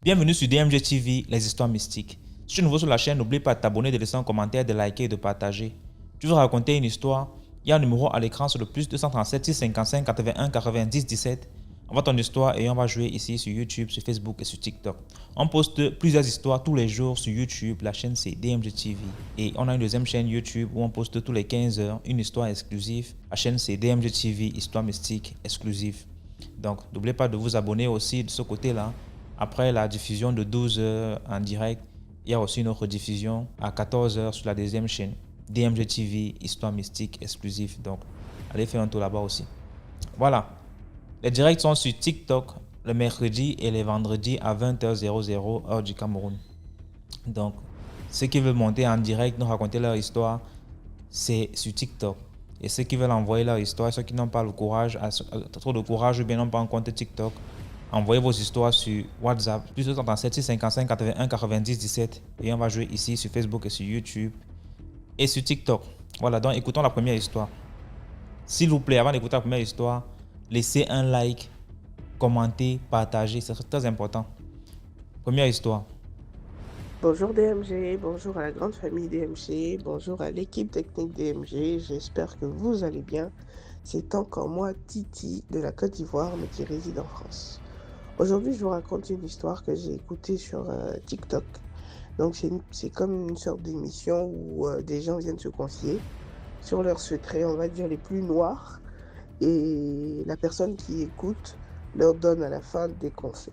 Bienvenue sur DMG TV, les histoires mystiques. Si tu es nouveau sur la chaîne, n'oublie pas de t'abonner, de laisser un commentaire, de liker et de partager. Tu veux raconter une histoire? Il y a un numéro à l'écran sur le plus 237 655 81 90 17. Envoie ton histoire et on va jouer ici sur YouTube, sur Facebook et sur TikTok. On poste plusieurs histoires tous les jours sur YouTube. La chaîne c'est DMG TV. Et on a une deuxième chaîne YouTube où on poste tous les 15 heures une histoire exclusive. La chaîne c'est DMG TV, histoire mystique exclusive. Donc n'oubliez pas de vous abonner aussi de ce côté-là. Après la diffusion de 12 heures en direct, il y a aussi une autre diffusion à 14 heures sur la deuxième chaîne. DMG TV, histoire mystique exclusive. Donc, allez faire un tour là-bas aussi. Voilà. Les directs sont sur TikTok le mercredi et les vendredis à 20h00 heure du Cameroun. Donc, ceux qui veulent monter en direct, nous raconter leur histoire, c'est sur TikTok. Et ceux qui veulent envoyer leur histoire, ceux qui n'ont pas le courage, trop de courage ou bien n'ont pas un compte TikTok, envoyez vos histoires sur WhatsApp, plus 237 655 81 90 17. Et on va jouer ici sur Facebook et sur YouTube et sur TikTok. Voilà, donc écoutons la première histoire. S'il vous plaît, avant d'écouter la première histoire, laissez un like, commentez, partagez, c'est très important. Première histoire. Bonjour DMG, bonjour à la grande famille DMG, bonjour à l'équipe technique DMG, j'espère que vous allez bien. C'est encore moi, Titi, de la Côte d'Ivoire, mais qui réside en France. Aujourd'hui, je vous raconte une histoire que j'ai écoutée sur TikTok. Donc, c'est comme une sorte d'émission où des gens viennent se confier sur leurs secrets, on va dire les plus noirs, et la personne qui écoute leur donne à la fin des conseils.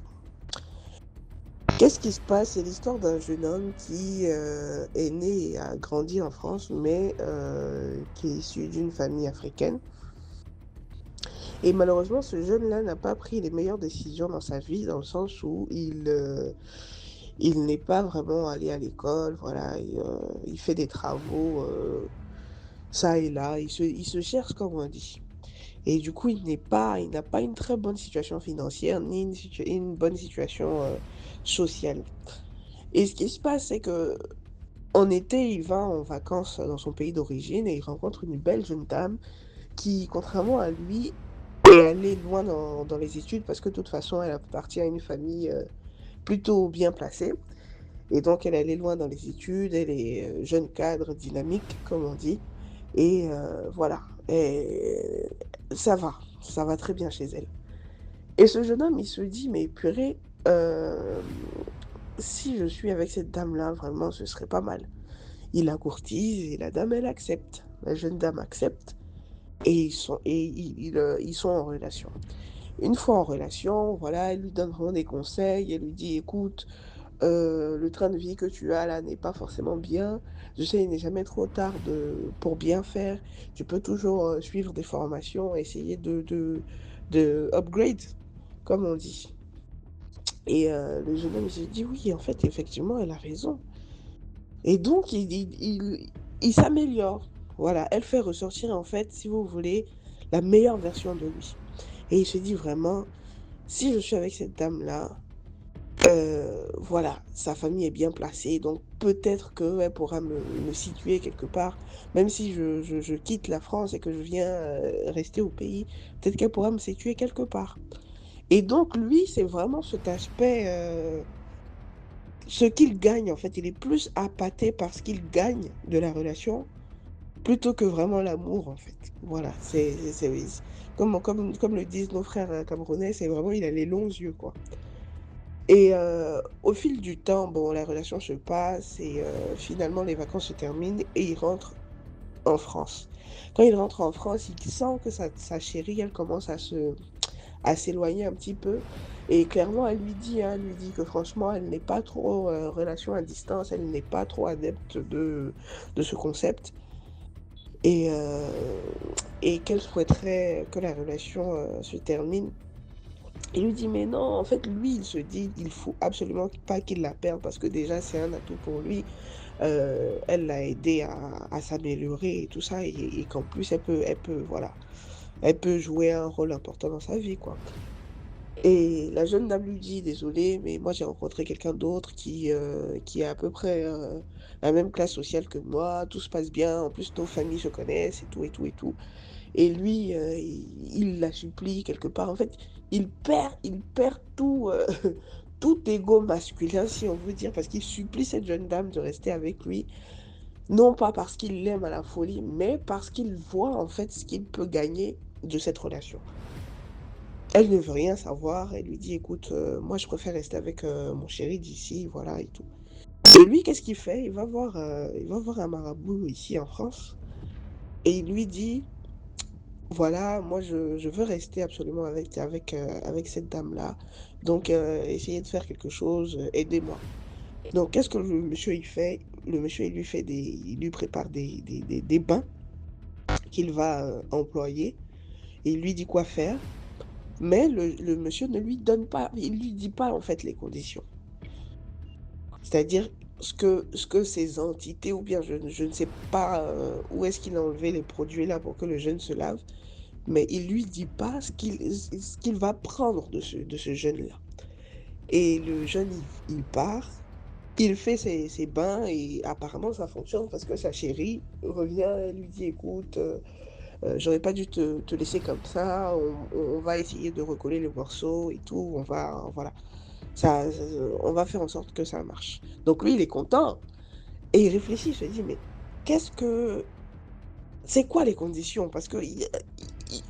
Qu'est-ce qui se passe? C'est l'histoire d'un jeune homme qui est né et a grandi en France, mais qui est issu d'une famille africaine. Et malheureusement, ce jeune-là n'a pas pris les meilleures décisions dans sa vie, dans le sens où il n'est pas vraiment allé à l'école, voilà, il fait des travaux ça et là, il se cherche comme on dit. Et du coup, il n'a pas une très bonne situation financière, ni une bonne situation sociale. Et ce qui se passe, c'est que en été, il va en vacances dans son pays d'origine et il rencontre une belle jeune dame qui, contrairement à lui, est allée loin dans les études parce que de toute façon, elle appartient à une famille plutôt bien placée. Et donc, elle est allée loin dans les études, elle est jeune cadre, dynamique, comme on dit. Et voilà, et ça va très bien chez elle. Et ce jeune homme, il se dit, mais purée, euh, si je suis avec cette dame-là, vraiment, ce serait pas mal. Il la courtise et la dame, elle accepte. La jeune dame accepte et ils sont en relation. Une fois en relation, voilà, elle lui donne vraiment des conseils. Elle lui dit, écoute, le train de vie que tu as là n'est pas forcément bien. Je sais, il n'est jamais trop tard pour bien faire. Tu peux toujours suivre des formations, essayer de upgrade, comme on dit. Et le jeune homme, il se dit, oui, en fait, effectivement, elle a raison. Et donc, il s'améliore. Voilà, elle fait ressortir, en fait, si vous voulez, la meilleure version de lui. Et il se dit vraiment, si je suis avec cette dame-là, voilà, sa famille est bien placée, donc peut-être qu'elle pourra me situer quelque part, même si je quitte la France et que je viens rester au pays, peut-être qu'elle pourra me situer quelque part. Et donc, lui, c'est vraiment cet aspect, ce qu'il gagne, en fait, il est plus appâté par ce qu'il gagne de la relation plutôt que vraiment l'amour, en fait. Voilà, comme le disent nos frères camerounais, c'est vraiment, il a les longs yeux, quoi. Et au fil du temps, bon, la relation se passe et finalement, les vacances se terminent et il rentre en France. Quand il rentre en France, il sent que sa chérie, elle commence à s'éloigner un petit peu. Et clairement, elle lui dit, hein, elle lui dit que franchement, elle n'est pas trop relation à distance, elle n'est pas trop adepte de ce concept. Et, euh, et qu'elle souhaiterait que la relation se termine. Il lui dit, mais non, en fait, lui, il se dit, il faut absolument pas qu'il la perde parce que déjà, c'est un atout pour lui. Elle l'a aidé à s'améliorer et tout ça, et qu'en plus, voilà, elle peut jouer un rôle important dans sa vie, quoi. Et la jeune dame lui dit, désolé, mais moi j'ai rencontré quelqu'un d'autre qui est à peu près la même classe sociale que moi, tout se passe bien, en plus nos familles se connaissent et tout et tout et tout. Et lui, il la supplie quelque part. En fait, il perd tout, tout égo masculin, si on veut dire, parce qu'il supplie cette jeune dame de rester avec lui, non pas parce qu'il l'aime à la folie, mais parce qu'il voit en fait ce qu'il peut gagner de cette relation. Elle ne veut rien savoir, elle lui dit: «Écoute, moi je préfère rester avec, mon chéri d'ici, voilà et tout». Et lui, qu'est-ce qu'il fait? Il va voir un marabout ici en France et il lui dit: «Voilà, moi je veux rester absolument avec cette dame-là, donc essayez de faire quelque chose, aidez-moi». Donc qu'est-ce que le monsieur il fait? Le monsieur il lui prépare des bains qu'il va, employer et il lui dit quoi faire, mais le monsieur ne lui donne pas il lui dit pas en fait les conditions. C'est-à-dire ce que ces entités ou bien je ne sais pas, où est-ce qu'il a enlevé les produits là pour que le jeune se lave, mais il lui dit pas ce qu'il va prendre de ce jeune-là. Et le jeune il part, il fait ses bains et apparemment ça fonctionne parce que sa chérie revient, elle lui dit: «Écoute, j'aurais pas dû te laisser comme ça, on va essayer de recoller les morceaux et tout, on va voilà, ça on va faire en sorte que ça marche». Donc lui, il est content et il réfléchit, il se dit: «Mais qu'est-ce que c'est quoi les conditions?» parce que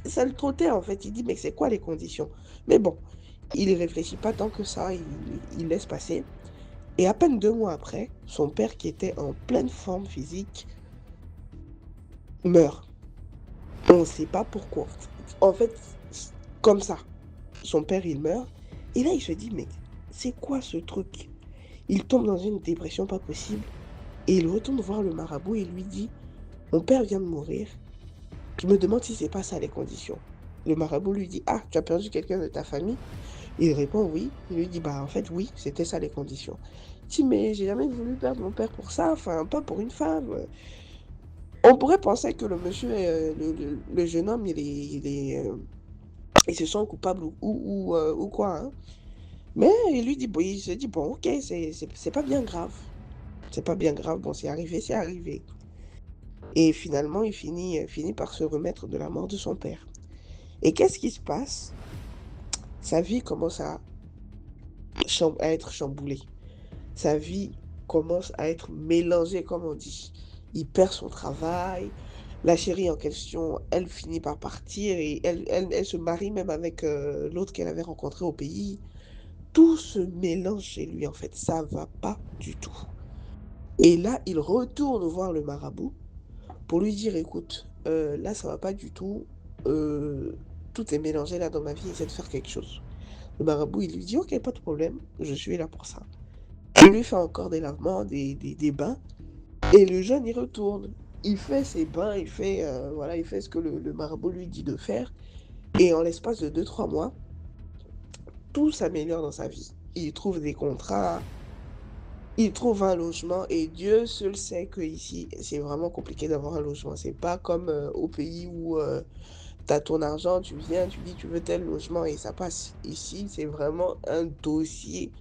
ça le trottait en fait, il dit: «Mais c'est quoi les conditions?» mais bon, il y réfléchit pas tant que ça, il laisse passer et à peine 2 mois après, son père qui était en pleine forme physique meurt. On ne sait pas pourquoi. En fait, c comme ça. Son père, il meurt et là, il se dit: «Mais c'est quoi ce truc?» Il tombe dans une dépression pas possible et il retourne voir le marabout et lui dit: «Mon père vient de mourir, je me demande si c'est pas ça les conditions». Le marabout lui dit: «Ah, tu as perdu quelqu'un de ta famille?» Il répond: «Oui». Il lui dit: «Bah, en fait, oui, c'était ça les conditions». Il dit: «Mais j'ai jamais voulu perdre mon père pour ça, enfin, pas pour une femme». On pourrait penser que le monsieur, le jeune homme, il se sent coupable ou quoi, hein. Mais il lui dit bon il se dit: «Bon OK, c'est pas bien grave. C'est pas bien grave, bon c'est arrivé» et finalement il finit par se remettre de la mort de son père et qu'est-ce qui se passe? Sa vie commence à être chamboulée. Sa vie commence à être mélangée, comme on dit. Il perd son travail, la chérie en question, elle finit par partir et elle se marie même avec, l'autre qu'elle avait rencontré au pays. Tout se mélange chez lui, en fait, ça va pas du tout. Et là, il retourne voir le marabout pour lui dire: «Écoute, là, ça va pas du tout, tout est mélangé là dans ma vie, essaie de faire quelque chose». Le marabout, il lui dit: «OK, pas de problème, je suis là pour ça». Il lui fait encore des lavements, des bains et le jeune, il retourne. Il fait ses bains, voilà, il fait ce que le marabout lui dit de faire et en l'espace de 2 3 mois, tout s'améliore dans sa vie. Il trouve des contrats, il trouve un logement et Dieu seul sait qu'ici, c'est vraiment compliqué d'avoir un logement. C'est pas comme, au pays où, tu as ton argent, tu viens, tu dis: «Tu veux tel logement» et ça passe. Ici, c'est vraiment un dossier.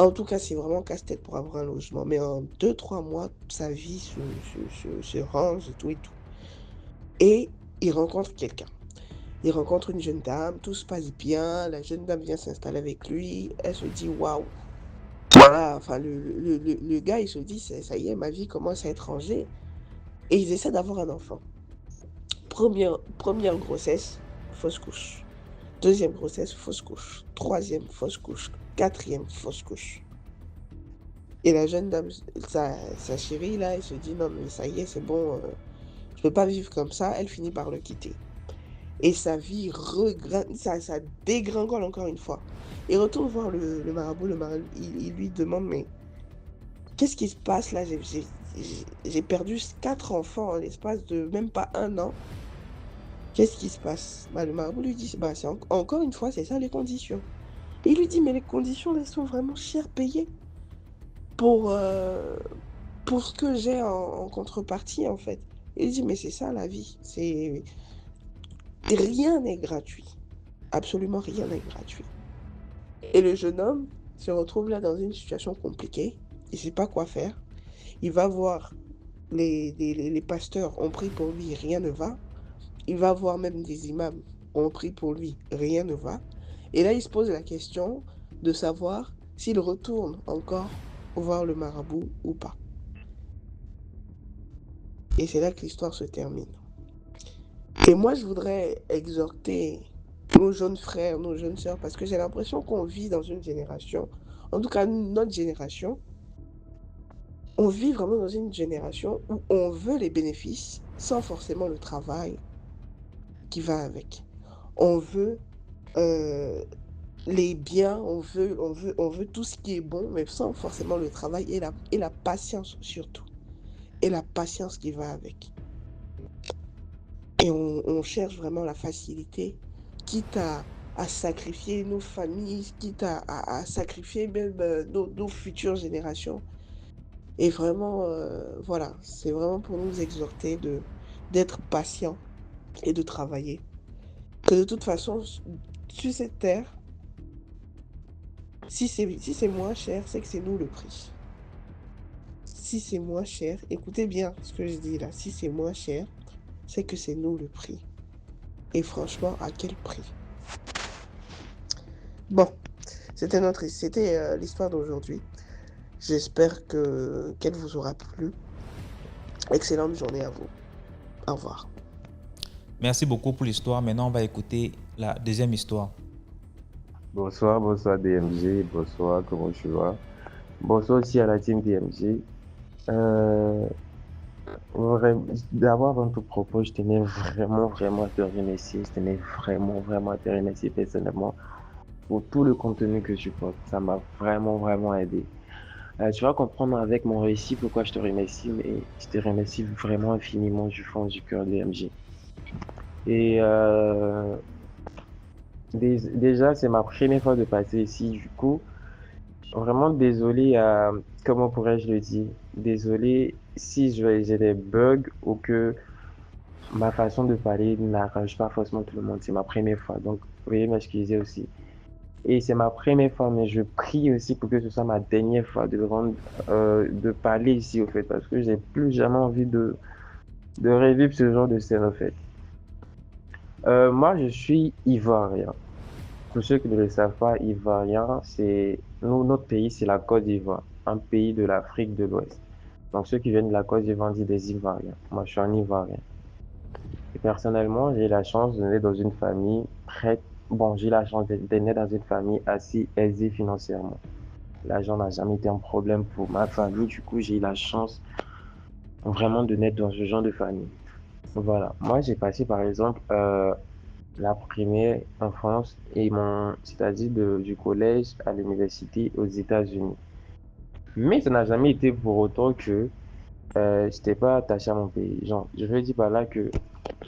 En tout cas, c'est vraiment casse-tête pour avoir un logement, mais en 2 3 mois, sa vie se range et tout et il rencontre quelqu'un. Il rencontre une jeune dame, tout se passe bien, la jeune dame vient s'installer avec lui, elle se dit: «Waouh!» voilà, enfin le gars, il se dit: «C'est ça y est, ma vie commence à être rangée» et ils essaient d'avoir un enfant. Première grossesse, fausse couche. Deuxième grossesse, fausse couche. Troisième fausse couche. Quatrième fausse couche. Et la jeune dame, sa chérie là, elle se dit: «Non mais ça y est, c'est bon, je peux pas vivre comme ça». Elle finit par le quitter et sa vie ça dégringole encore une fois. Il retourne voir le marabout, il lui demande: «Mais qu'est-ce qui se passe là? J'ai perdu 4 enfants en l'espace de même pas 1 an. Qu'est-ce qui se passe?» Bah, le marabout lui dit: «Bah, c'est encore une fois, c'est ça les conditions». Et il lui dit: «Mais les conditions, elles sont vraiment cher payées pour, heu» Pour ce que j'ai en contrepartie, en fait. Il dit: «Mais c'est ça la vie, c'est rien n'est gratuit, absolument rien n'est gratuit» et le jeune homme se retrouve là dans une situation compliquée, il sait pas quoi faire. Il va voir les pasteurs ont prié pour lui, rien ne va. Il va voir même des imams, ont prié pour lui, rien ne va et là, il se pose la question de savoir s'il retourne encore voir le marabout ou pas. Et c'est là que l'histoire se termine. Et moi, je voudrais exhorter nos jeunes frères, nos jeunes sœurs, parce que j'ai l'impression qu'on vit dans une génération, en tout cas notre génération, on vit vraiment dans une génération où on veut les bénéfices sans forcément le travail qui va avec. On veut euh, les biens, on veut tout ce qui est bon, mais sans forcément le travail et la patience surtout. Et la patience qui va avec. Et on cherche vraiment la facilité, quitte à sacrifier nos familles, quitte à sacrifier même nos futures générations. Et vraiment, voilà, c'est vraiment pour nous exhorter d'être patients et de travailler. Que de toute façon, sur cette terre, si c'est moins cher, c'est que c'est nous le prix. Si c'est moins cher, écoutez bien ce que je dis là, si c'est moins cher, c'est que c'est nous le prix. Et franchement, à quel prix? Bon, c'était l'histoire d'aujourd'hui. J'espère qu'elle vous aura plu. Excellente journée à vous. Au revoir. Merci beaucoup pour l'histoire. Maintenant, on va écouter la deuxième histoire. Bonsoir, bonsoir DMG, bonsoir, comment tu vas? Bonsoir aussi à la team DMG. Euh, D'abord, avant tout propos, je tenais vraiment à te remercier. Je tenais vraiment à te remercier personnellement pour tout le contenu que tu portes. Ça m'a vraiment aidé. Tu vas comprendre avec mon récit pourquoi je te remercie, mais je te remercie vraiment infiniment du fond du cœur DMG. Et déjà, c'est ma première fois de passer ici, du coup. Vraiment désolé, comment pourrais-je le dire? Désolé si j'ai des bugs ou que ma façon de parler n'arrange pas forcément tout le monde. C'est ma première fois, donc veuillez m'excuser aussi. Et c'est ma première fois, mais je prie aussi pour que ce soit ma dernière fois de parler ici, au fait, parce que j'ai plus jamais envie de revivre ce genre de scène, au fait. Moi, je suis ivoirien. Pour ceux qui ne le savent pas, Ivoirien, notre pays, c'est la Côte d'Ivoire, un pays de l'Afrique de l'Ouest. Donc, ceux qui viennent de la Côte d'Ivoire disent des Ivoiriens. Moi, je suis un Ivoirien. Et personnellement, j'ai la chance de naître dans une famille bon, j'ai la chance d'être né dans une famille assez aisée financièrement. L'argent n'a jamais été un problème pour ma famille. Du coup, j'ai eu la chance vraiment de naître dans ce genre de famille. Voilà. Moi, j'ai passé, par exemple, la primaire en France et c'est-à-dire du collège à l'université aux États-Unis. Mais ça n'a jamais été pour autant que j'étais pas attaché à mon pays. Genre, je veux dire par là que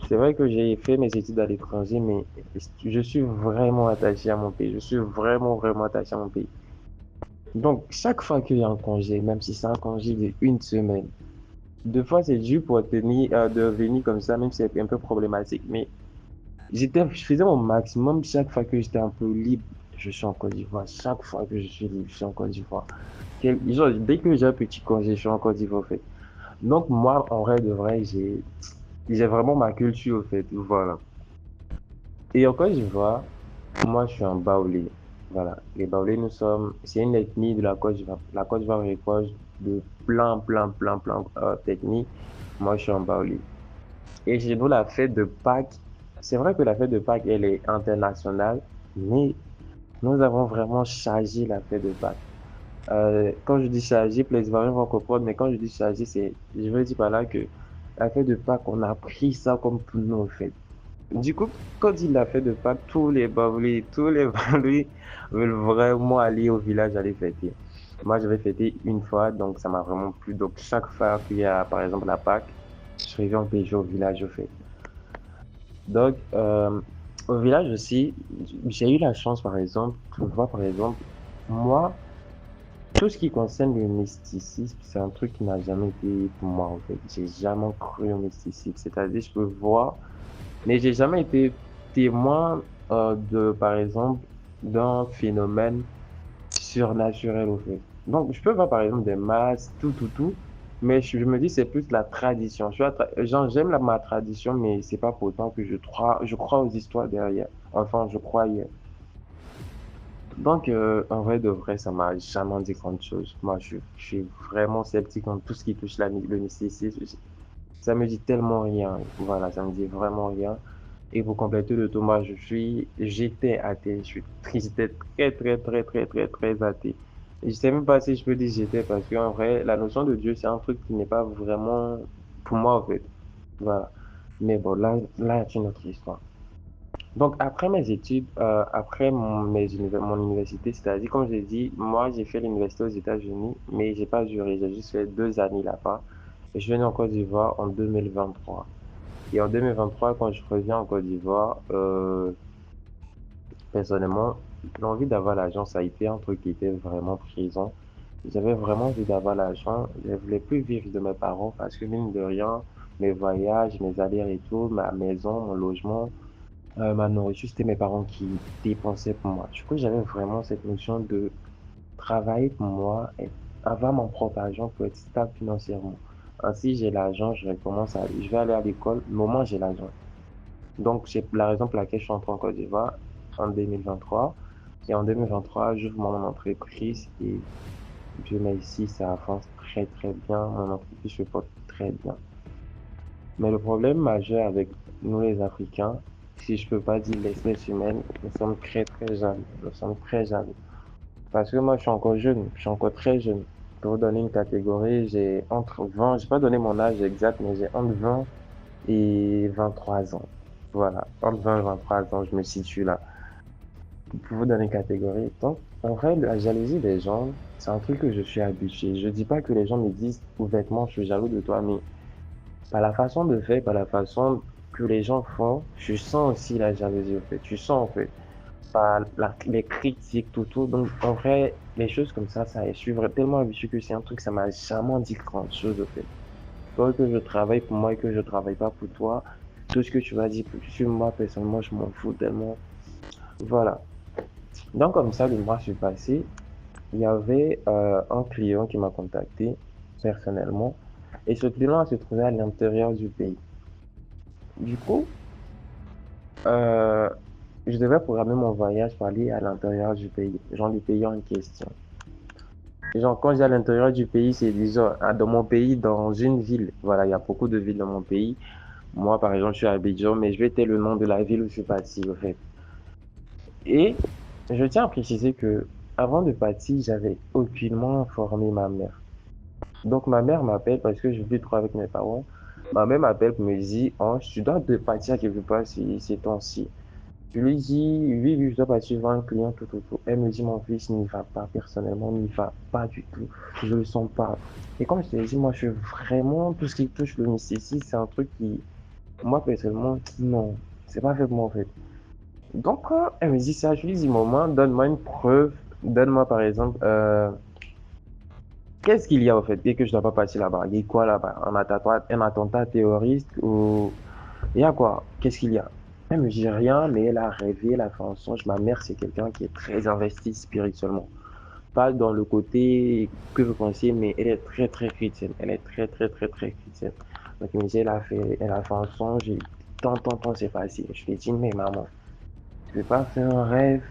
c'est vrai que j'ai fait mes études à l'étranger, mais je suis vraiment attaché à mon pays. Je suis vraiment attaché à mon pays. Donc, chaque fois qu'il y a un congé, même si c'est un congé d'une semaine, deux fois c'est dur pour de venir comme ça, même si c'est un peu problématique. Mais je faisais mon maximum chaque fois que j'étais un peu libre. Je suis en Côte d'Ivoire. Chaque fois que je suis libre, je suis en Côte d'Ivoire. Genre, dès que j'ai un petit congé, je suis en Côte d'Ivoire, en fait. Donc, moi, en vrai de vrai, j'ai vraiment ma culture, en fait. Voilà. Et en Côte d'Ivoire, moi, je suis un Baoulé. Voilà. Les Baoulés, c'est une ethnie de la Côte d'Ivoire. La Côte d'Ivoire est proche de plein d'ethnies. Moi, je suis un Baoulé. Et chez nous, la fête de Pâques, c'est vrai que la fête de Pâques, elle est internationale, mais nous avons vraiment chargé la fête de Pâques. Quand je dis chargé, les Ivoiriens vont comprendre, mais quand je dis chargé, je veux dire par là que la fête de Pâques, on a pris ça comme pour nous, en fait. Du coup, quand il a fait de Pâques, tous les Baoulés veulent vraiment aller au village aller fêter. Moi, je vais fêter une fois, donc ça m'a vraiment plu. Donc, chaque fois qu'il y a, par exemple, la Pâques, je reviens en PJ au village, au fait. Donc, au village aussi, j'ai eu la chance, par exemple, de voir, par exemple, moi, tout ce qui concerne le mysticisme, c'est un truc qui n'a jamais été pour moi, en fait. J'ai jamais cru au mysticisme. C'est-à-dire, je peux voir, mais j'ai jamais été témoin par exemple, d'un phénomène surnaturel, au fait. Donc, je peux voir, par exemple, des masques, tout, mais je me dis, c'est plus la tradition. Genre, j'aime ma tradition, mais c'est pas pour autant que je crois aux histoires derrière. Enfin, je croyais. Donc, en vrai de vrai, ça m'a jamais dit grand chose. Moi, je suis vraiment sceptique en tout ce qui touche le mysticisme. Ça me dit tellement rien. Voilà, ça me dit vraiment rien. Et pour compléter le tout, moi, j'étais athée. J'étais très, très, très, très, très, très athée. Et je sais même pas si je peux dire j'étais parce qu'en vrai, la notion de Dieu, c'est un truc qui n'est pas vraiment pour moi, en fait. Voilà. Mais bon, là, c'est une autre histoire. Donc, après mes études, après mon université, c'est-à-dire, comme j'ai dit, moi, j'ai fait l'université aux États-Unis, mais j'ai pas duré. J'ai juste fait 2 années là-bas. Et je suis venu en Côte d'Ivoire en 2023. Et en 2023, quand je reviens en Côte d'Ivoire, personnellement, l'envie d'avoir l'argent, ça a été un truc qui était vraiment présent. J'avais vraiment envie d'avoir l'argent. Je ne voulais plus vivre de mes parents parce que, mine de rien, mes voyages, mes allers-retours, ma maison, mon logement, ma nourriture, c'était mes parents qui dépensaient pour moi. Du coup, j'avais vraiment cette notion de travailler pour moi et avoir mon propre argent pour être stable financièrement. Ainsi, j'ai l'argent, je vais aller à l'école, le moment où j'ai l'argent. Donc, c'est la raison pour laquelle je suis entré en Côte d'Ivoire en 2023. Et en 2023, j'ouvre mon entreprise et Dieu merci, ça avance très, très bien. Mon entreprise se porte très bien. Mais le problème majeur avec nous, les Africains, si je peux pas dire l'espèce humaine, nous sommes très, très jaloux. Nous sommes très jaloux. Parce que moi, je suis encore jeune. Je suis encore très jeune. Pour vous donner une catégorie, j'ai entre 20, je vais pas donner mon âge exact, mais j'ai entre 20 et 23 ans. Voilà, entre 20 et 23 ans, je me situe là. Pour vous donner une catégorie. Donc, en vrai, la jalousie des gens, c'est un truc que je suis habitué. Je dis pas que les gens me disent ouvertement, je suis jaloux de toi, mais par la façon de faire, par la façon que les gens font, je sens aussi la jalousie, en fait. Tu sens, en fait, par les critiques, tout. Donc, en vrai, les choses comme ça, je suis tellement habitué que c'est un truc, ça m'a jamais dit grand chose, en fait. Toi, que je travaille pour moi et que je travaille pas pour toi, tout ce que tu vas dire sur moi, personnellement, je m'en fous tellement. Voilà. Donc, comme ça, le mois s'est passé. Il y avait un client qui m'a contacté personnellement et ce client se trouvait à l'intérieur du pays. Du coup, euh, je devais programmer mon voyage pour aller à l'intérieur du pays, genre du pays en question. Genre, quand j'ai à l'intérieur du pays, c'est disons, dans mon pays, dans une ville. Voilà, il y a beaucoup de villes dans mon pays. Moi, par exemple, je suis à Abidjan, mais je vais te le nom de la ville où je suis parti, au fait. Et je tiens à préciser que avant de partir, j'avais aucunement informé ma mère. Donc, ma mère m'appelle parce que je vis trop avec mes parents. Ma mère m'appelle pour me dire, oh, tu dois te partir quelque part ces temps-ci. Je lui dis, oui, oui, je dois partir voir un client, tout. Elle me dit, mon fils n'y va pas, personnellement, n'y va pas du tout. Je le sens pas. Et comme je te l'ai dit, moi, je suis vraiment, tout ce qui touche le mysticisme, c'est un truc qui, moi, personnellement, non, c'est pas fait pour moi, en fait. Donc, elle me dit ça, je lui dis, maman, donne-moi une preuve, donne-moi, par exemple, qu'est-ce qu'il y a, en fait, et que je dois pas passer là-bas? Il y a quoi là-bas? Un attentat terroriste ou il y a quoi? Qu'est-ce qu'il y a? Elle me dit rien, mais elle a rêvé, elle a fait un songe. Ma mère, c'est quelqu'un qui est très investi spirituellement. Pas dans le côté que vous pensez, mais elle est très, très chrétienne. Elle est très, très, très, très chrétienne. Donc, elle me dit, elle a fait un songe et tant, c'est passé. Je lui ai dit, mais maman, tu veux pas faire un rêve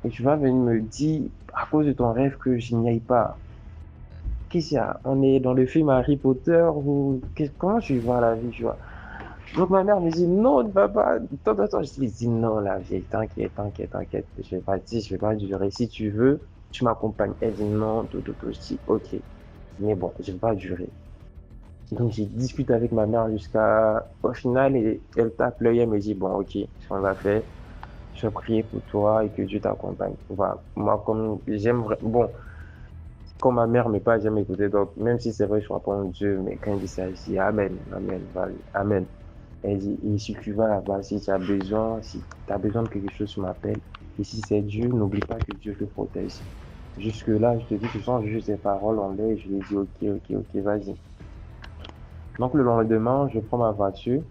et tu vas venir me dire, à cause de ton rêve, que je n'y aille pas. Qu'est-ce qu'il y a? On est dans le film Harry Potter ou comment tu vois la vie, tu vois? Donc ma mère me dit non, ne va pas. Attends. Je lui dis non, la vieille, t'inquiète. Je vais pas dire, je vais pas durer. Si tu veux, tu m'accompagnes. Elle dit non, tout. Je dis ok. Mais bon, je vais pas durer. Donc j'ai discuté avec ma mère jusqu'à au final et elle tape l'œil, elle me dit bon ok, ce qu'on va faire, je vais prier pour toi et que Dieu t'accompagne. Voilà. Moi comme j'aime bon. Quand ma mère me parle, j'aime écouter. Donc, même si c'est vrai, je crois pas en Dieu, mais quand elle dit ça, je dis Amen, voilà, Amen. Elle dit, et si tu vas là-bas, si tu as besoin de quelque chose, tu m'appelles. Et si c'est Dieu, n'oublie pas que Dieu te protège. Jusque-là, je te dis, ce sont juste des paroles en l'air. Je lui dis, ok, vas-y. Donc, le lendemain, je prends ma voiture,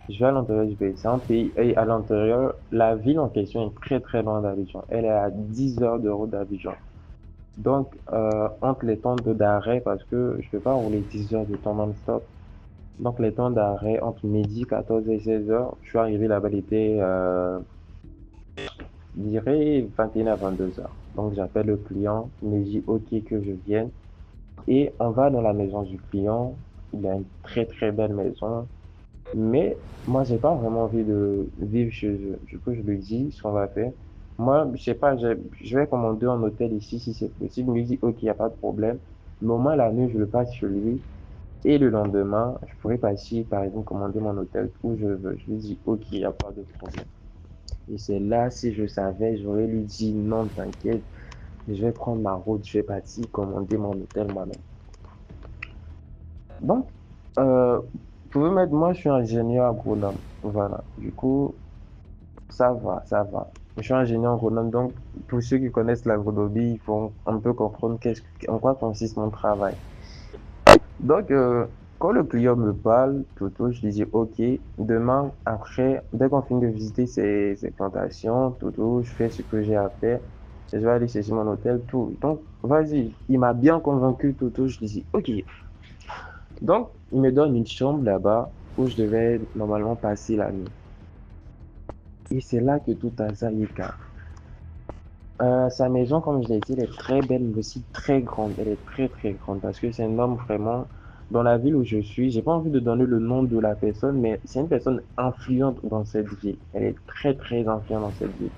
je vais à l'intérieur du pays. C'est un pays, et à l'intérieur, la ville en question est très, très loin d'Abidjan. Elle est à 10 heures de route d'Abidjan. Donc, entre les temps d'arrêt, parce que je peux pas rouler 10 heures de temps non-stop. Donc, les temps d'arrêt entre midi, 14 et 16 heures, je suis arrivé là-bas, il était je dirais 21 à 22 heures. Donc j'appelle le client, il me dit OK que je vienne. Et on va dans la maison du client. Il a une très très belle maison. Mais moi, j'ai pas vraiment envie de vivre chez eux. Du coup, je lui dis ce qu'on va faire. Moi, je sais pas, je vais commander un hôtel ici si c'est possible. Il me dit OK, il n'y a pas de problème. Mais au moins la nuit, je le passe chez lui. Et le lendemain, je pourrais passer, par exemple, commander mon hôtel où je veux. Je lui dis OK, il n'y a pas de problème. Et c'est là, si je savais, j'aurais lui dit non, t'inquiète, je vais prendre ma route, je vais partir commander mon hôtel moi-même. Donc, vous pouvez mettre, moi, je suis ingénieur agronome. Voilà. Du coup, ça va, ça va. Je suis ingénieur agronome, donc, pour ceux qui connaissent l'agronomie, ils vont un peu comprendre en quoi consiste mon travail. Donc, quand le client me parle, Toto, je lui dis, OK, demain, après, dès qu'on finit de visiter ces plantations, Toto, je fais ce que j'ai à faire. Je vais aller chercher mon hôtel, tout. Donc, vas-y. Il m'a bien convaincu, Toto. Je lui dis, OK. Donc, il me donne une chambre là-bas où je devais normalement passer la nuit. Et c'est là que tout hasard est cas. Sa maison, comme je l'ai dit, elle est très belle, mais aussi très grande. Elle est très, très grande parce que c'est un homme vraiment, dans la ville où je suis, j'ai pas envie de donner le nom de la personne, mais c'est une personne influente dans cette ville. Elle est très, très influente dans cette ville.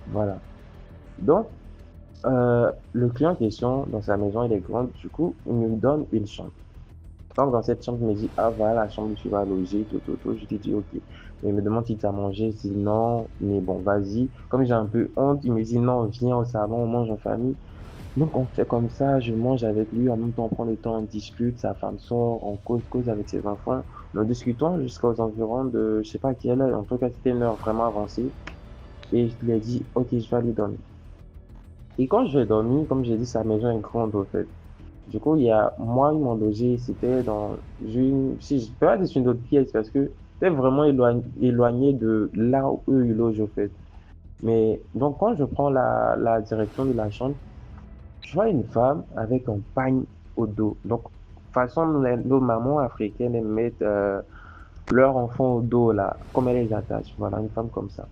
Voilà. Donc, le client en question, dans sa maison, il est grande. Du coup, il me donne une chambre. Donc, dans cette chambre, il me dit, ah, voilà la chambre où tu vas loger, tout, tout, tout. Je lui dis, OK. Il me demande si tu as mangé. Je dis, non, mais bon, vas-y. Comme j'ai un peu honte, il me dit, non, viens au salon, on mange en famille. Donc, on fait comme ça, je mange avec lui, en même temps, on prend le temps, on discute, sa femme sort, on cause avec ses enfants. Nous discutons jusqu'aux environs de, je sais pas à quelle heure, en tout cas, c'était une heure vraiment avancée. Et je lui ai dit, OK, je vais aller dormir. Et quand je vais dormir, comme j'ai dit, sa maison est grande, au fait. Du coup, il y a, moi, ils m'ont logé, c'était dans une, si je peux pas dire une autre pièce parce que c'était vraiment éloigné de là où eux, ils logent, au fait. Mais, donc, quand je prends la direction de la chambre, je vois une femme avec un pagne au dos. Donc, façon, nos mamans africaines, elles mettent leur enfant au dos, là, comme elles les attachent. Voilà, une femme comme ça.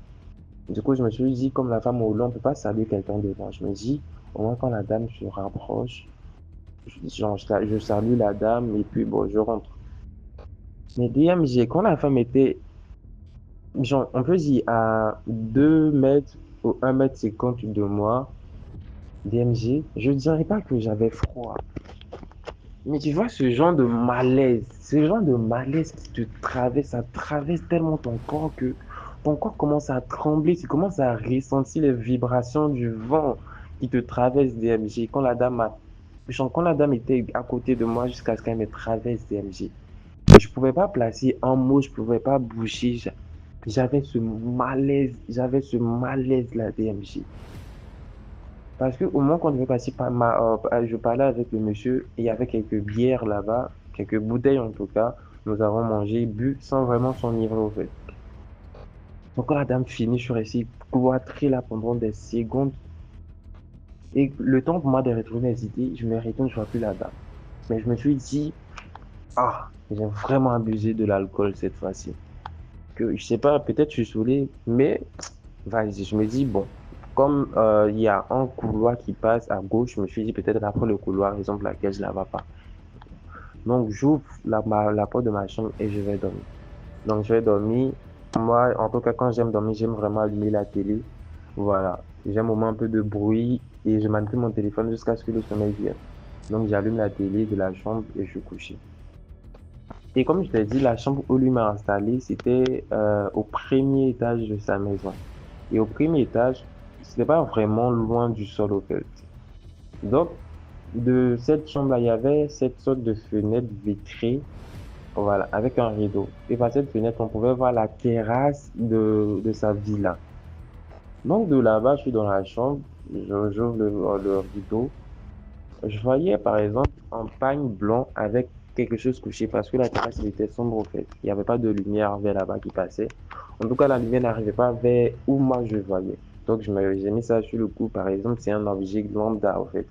Du coup, je me suis dit, comme la femme au dos, on peut pas saluer quelqu'un devant. Je me dis, au moins, quand la dame se rapproche, je salue la dame et puis, bon, je rentre. Mais DMG, quand la femme était, genre, on peut dire à 2 mètres ou 1 m 50 de moi, DMG, je dirais pas que j'avais froid. Mais tu vois ce genre de malaise qui te traverse, ça traverse tellement ton corps que ton corps commence à trembler, tu commences à ressentir les vibrations du vent qui te traverse DMG. Quand la dame était à côté de moi jusqu'à ce qu'elle me traverse DMG. Je pouvais pas placer un mot, je pouvais pas bouger. J'avais ce malaise là DMG. Parce que au moment quand je vais passer par je parlais avec le monsieur et il y avait quelques bières là-bas, quelques bouteilles en tout cas. Nous avons mangé, bu sans vraiment s'enivrer au fait. Donc quand la dame finit, je suis resté cloîtré là pendant des secondes. Et le temps pour moi de retrouver mes idées, je me retourne, je vois plus la dame. Mais je me suis dit, ah, j'ai vraiment abusé de l'alcool cette fois-ci. Que je sais pas, peut-être je suis saoulé, mais vas-y, je me dis, bon, comme il y a un couloir qui passe à gauche, je me suis dit peut-être après le couloir, raison pour laquelle je ne la vois pas. Donc j'ouvre la porte de ma chambre et je vais dormir. Donc je vais dormir. Moi, en tout cas, quand j'aime dormir, j'aime vraiment allumer la télé. Voilà. J'aime au moins un peu de bruit et je manipule mon téléphone jusqu'à ce que le sommeil vienne. Donc j'allume la télé de la chambre et je couche. Et comme je t'ai dit, la chambre où lui m'a installé, c'était au premier étage de sa maison. Et au premier étage, c'était pas vraiment loin du sol au fait. Donc, de cette chambre-là, il y avait cette sorte de fenêtre vitrée, voilà, avec un rideau. Et par cette fenêtre, on pouvait voir la terrasse de sa villa. Donc, de là-bas, je suis dans la chambre, j'ouvre le rideau. Je voyais, par exemple, un pagne blanc avec quelque chose couché parce que la terrasse elle était sombre au fait. Il n'y avait pas de lumière vers là-bas qui passait. En tout cas, la lumière n'arrivait pas vers où moi je voyais. Donc, j'ai mis ça sur le coup. Par exemple, c'est un objet lambda, en fait.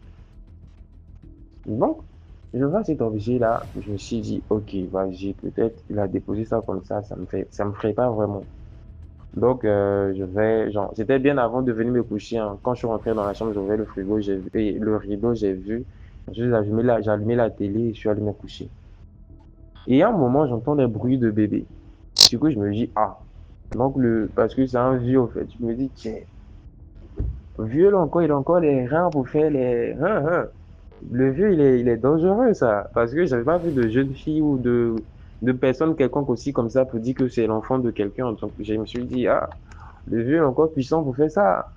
Donc, je vois cet objet-là. Je me suis dit, OK, vas-y, peut-être il a déposé ça comme ça. Ça me ferait pas vraiment. Donc, c'était bien avant de venir me coucher, hein. Quand je suis rentré dans la chambre, j'ai ouvert le frigo, j'ai vu, et le rideau, j'ai vu. J'ai allumé la télé et je suis allé me coucher. Et à un moment, j'entends des bruits de bébé. Du coup, je me dis, ah. Donc, parce que c'est un vieux, en fait. Je me dis, tiens, vieux, là encore, il a encore les reins pour faire les. Hein, hein. Le vieux, il est dangereux, ça. Parce que j'avais pas vu de jeune fille ou de personne quelconque aussi comme ça pour dire que c'est l'enfant de quelqu'un. Donc, je me suis dit, ah, le vieux est encore puissant pour faire ça.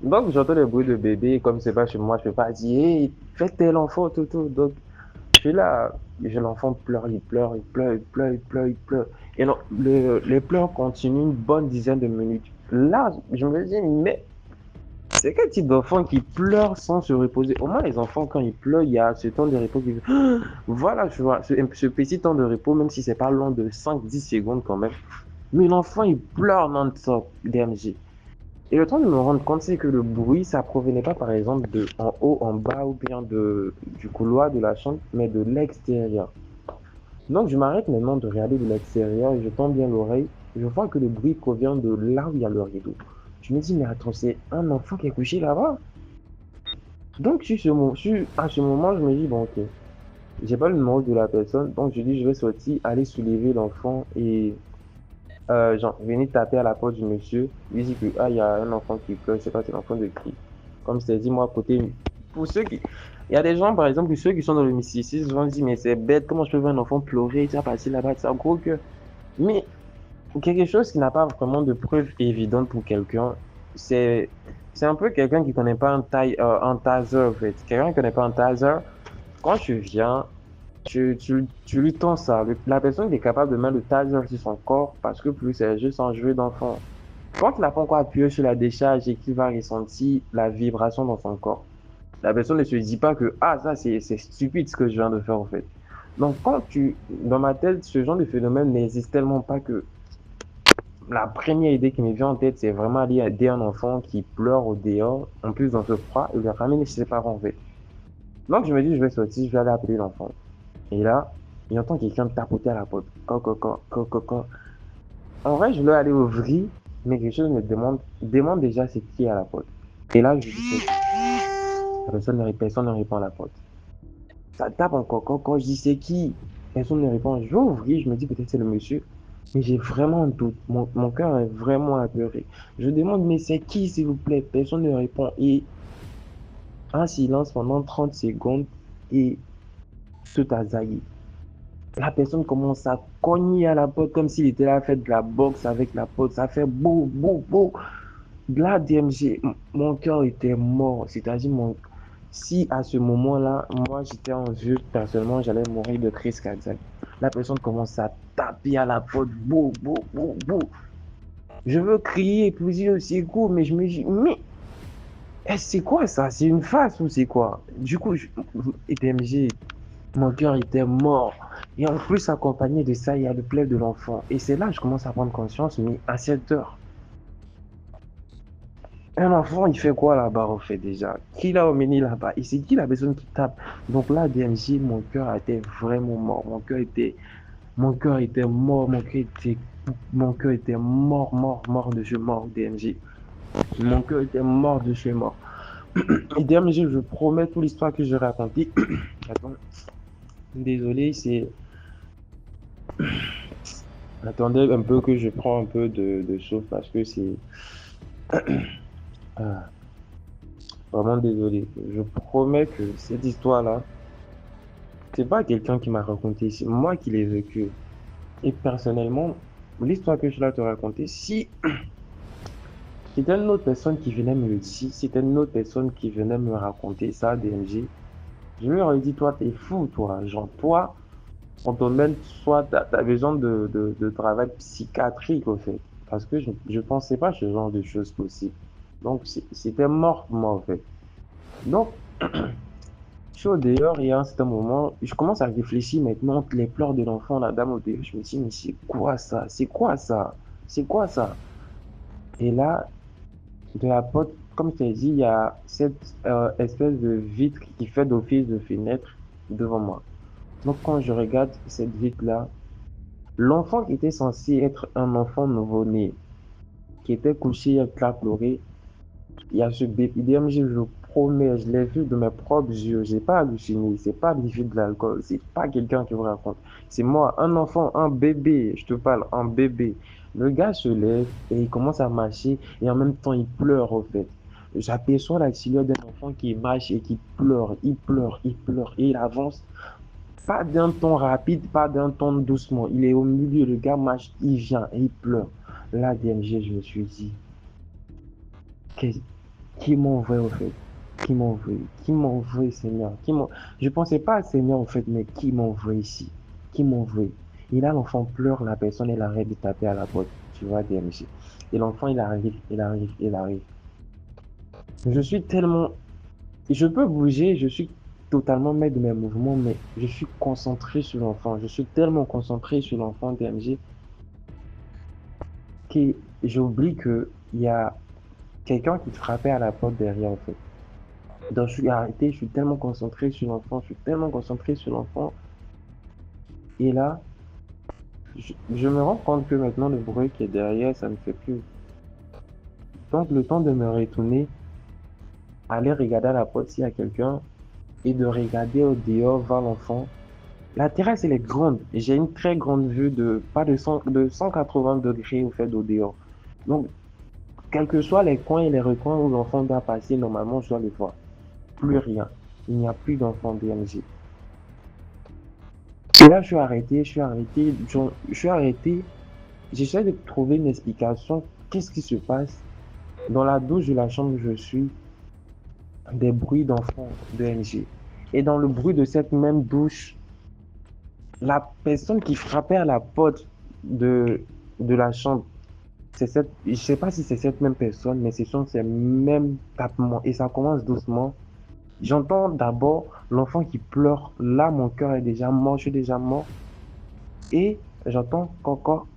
Donc, j'entends les bruits de bébé. Comme c'est pas chez moi, je peux pas dire, hey, fais tel enfant, tout, tout. Donc, je suis là. L'enfant pleure, il pleure, il pleure, il pleure, il pleure, il pleure. Et non, les pleurs continuent une bonne dizaine de minutes. Là, je me dis, mais c'est quel type d'enfant qui pleure sans se reposer? Au moins, les enfants, quand ils pleurent, il y a ce temps de repos qui... Voilà, tu vois, ce petit temps de repos, même si c'est pas long de 5-10 secondes quand même. Mais l'enfant, il pleure non-stop, DMG. Et le temps de me rendre compte, c'est que le bruit, ça provenait pas, par exemple, de en haut, en bas, ou bien du couloir de la chambre, mais de l'extérieur. Donc, je m'arrête maintenant de regarder de l'extérieur et je tends bien l'oreille. Je vois que le bruit provient de là où il y a le rideau. Je me dis, mais attends, c'est un enfant qui est couché là-bas? Donc, à ce moment, je me dis, bon, ok, j'ai pas le numéro de la personne, donc je dis, je vais sortir, aller soulever l'enfant et, venir taper à la porte du monsieur, lui dire que, ah, il y a un enfant qui pleure, je sais pas, c'est l'enfant de qui. Comme je t'ai dit, moi, à côté, pour ceux qui, il y a des gens, par exemple, ceux qui sont dans le mysticisme, vont dire, mais c'est bête, comment je peux voir un enfant pleurer, tu vas passer là-bas, c'est un gros cœur. Mais, quelque chose qui n'a pas vraiment de preuve évidente pour quelqu'un, c'est c'est un peu quelqu'un qui connaît pas un taser en fait. Quelqu'un qui connaît pas un taser, quand tu viens, tu lui tends ça. La personne qui est capable de mettre le taser sur son corps parce que plus c'est juste un jeu d'enfant. Quand il n'a pas encore appuyé sur la décharge et qu'il va ressentir la vibration dans son corps, la personne ne se dit pas que ah ça c'est stupide ce que je viens de faire en fait. Donc dans ma tête, ce genre de phénomène n'existe tellement pas que la première idée qui me vient en tête, c'est vraiment aller aider un enfant qui pleure au dehors, en plus dans ce froid, et le ramener chez ses parents, en fait. Donc, je me dis, je vais sortir, je vais aller appeler l'enfant. Et là, il entend quelqu'un tapoter à la porte. Co. En vrai, je voulais aller ouvrir, mais quelque chose me demande déjà c'est qui est à la porte. Et là, je dis, personne ne répond à la porte. Ça tape encore, quand je dis c'est qui, personne ne répond. Je vais ouvrir, je me dis peut-être c'est le monsieur. Mais j'ai vraiment un doute. Mon cœur est vraiment apeuré. Je demande, mais c'est qui, s'il vous plaît? Personne ne répond. Et un silence pendant 30 secondes et tout a zaï. La personne commence à cogner à la porte comme s'il était là à faire de la boxe avec la porte. Ça fait bou, bou, bou. Là, DMG, mon cœur était mort. C'est-à-dire, si à ce moment-là, moi j'étais en vieux, personnellement, j'allais mourir de crise cardiaque. La personne commence à taper à la porte, bou, bou, bou, bou. Je veux crier pour dire au secours, mais je me dis, mais c'est quoi ça? C'est une face ou c'est quoi? Du coup, DMG, mon cœur était mort. Et en plus, accompagné de ça, il y a le pleur de l'enfant. Et c'est là que je commence à prendre conscience, mais à cette heure, un enfant, il fait quoi là-bas, en fait, déjà? Qui l'a emmené là-bas? Et c'est qui la personne qui tape? Donc là, DMG, mon cœur était vraiment mort. Mon cœur était mort. Mon cœur était mort, mort, mort de chez mort, DMG. Mon cœur était mort de chez mort. Et DMG, je promets toute l'histoire que j'ai racontée. Attends. Désolé, c'est. Attendez un peu que je prends un peu de souffle parce que c'est. Ah, vraiment désolé. Je promets que cette histoire-là, c'est pas quelqu'un qui m'a raconté, c'est moi qui l'ai vécu. Et personnellement, l'histoire que je vais te raconter, si c'était une autre personne qui venait me le dire, si c'était une autre personne qui venait me raconter ça, DMG, je lui aurais dit, toi, t'es fou, toi. Genre, toi, on te donne soit t'as besoin de travail psychiatrique, au fait. Parce que je pensais pas ce genre de choses possibles. Donc, c'était mort pour moi, en fait. Donc, je suis au dehors et à un certain moment, je commence à réfléchir maintenant entre les pleurs de l'enfant, la dame au dehors. Je me dis, mais c'est quoi ça? C'est quoi ça? C'est quoi ça? Et là, de la porte, comme je t'ai dit, il y a cette espèce de vitre qui fait d'office de fenêtre devant moi. Donc, quand je regarde cette vitre-là, l'enfant qui était censé être un enfant nouveau-né, qui était couché en train de pleurer. Il y a ce bébé DMG, je le promets, je l'ai vu de mes propres yeux. J'ai pas halluciné, c'est pas l'effet de l'alcool, c'est pas quelqu'un qui vous raconte. C'est moi, un enfant, un bébé, je te parle, un bébé. Le gars se lève et il commence à marcher et en même temps il pleure au fait. J'aperçois la silhouette d'un enfant qui marche et qui pleure, il pleure, il pleure et il avance. Pas d'un ton rapide, pas d'un ton doucement. Il est au milieu, le gars marche, il vient et il pleure. Là, DMG, je me suis dit, qu'est- qui m'a envoyé au fait? Qui m'a envoyé? Qui m'a envoyé, Seigneur? Je pensais pas à Seigneur au fait, mais qui m'a envoyé ici? Qui m'a envoyé? Et là, l'enfant pleure, la personne, elle arrête de taper à la porte. Tu vois, DMG. Et l'enfant, il arrive, il arrive, il arrive. Je suis tellement, je peux bouger, je suis totalement maître de mes mouvements, mais je suis concentré sur l'enfant. Je suis tellement concentré sur l'enfant, DMG, que j'oublie que il y a quelqu'un qui frappait à la porte derrière, en fait. Donc, je suis arrêté, je suis tellement concentré sur l'enfant, je suis tellement concentré sur l'enfant. Et là, je me rends compte que maintenant, le bruit qui est derrière, ça ne fait plus. Donc, le temps de me retourner, aller regarder à la porte s'il y a quelqu'un et de regarder au dehors vers l'enfant. La terrasse, elle est grande. J'ai une très grande vue de pas de, 100 de 180 degrés au fait au dehors. Donc, quels que soient les coins et les recoins où l'enfant doit passer, normalement, je dois le voir. Plus rien. Il n'y a plus d'enfant DMG. Et là, je suis arrêté. J'essaie de trouver une explication. Qu'est-ce qui se passe? Dans la douche de la chambre où je suis, des bruits d'enfants de NG. Et dans le bruit de cette même douche, la personne qui frappait à la porte de, de la chambre, je sais pas si c'est cette même personne, mais ce sont ces mêmes tapements. Et ça commence doucement. J'entends d'abord l'enfant qui pleure. Là, mon cœur est déjà mort, je suis déjà mort. Et j'entends encore,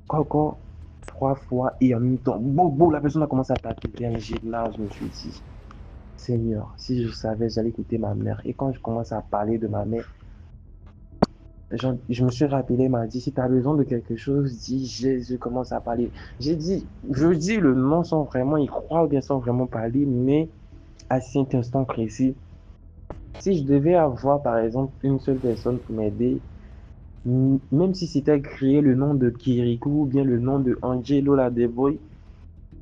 encore 3 fois. Et en même temps, bon, la personne a commencé à taper. Là, je me suis dit, Seigneur, si je savais, j'allais écouter ma mère. Et quand je commence à parler de ma mère, je me suis rappelé, elle m'a dit, si tu as besoin de quelque chose, dis Jésus, commence à parler. Je dis le nom sans vraiment y croire ou bien sans vraiment parler, mais à cet instant précis, si je devais avoir, par exemple, une seule personne pour m'aider, même si c'était crier le nom de Kirikou ou bien le nom de Angelo Ladeboy,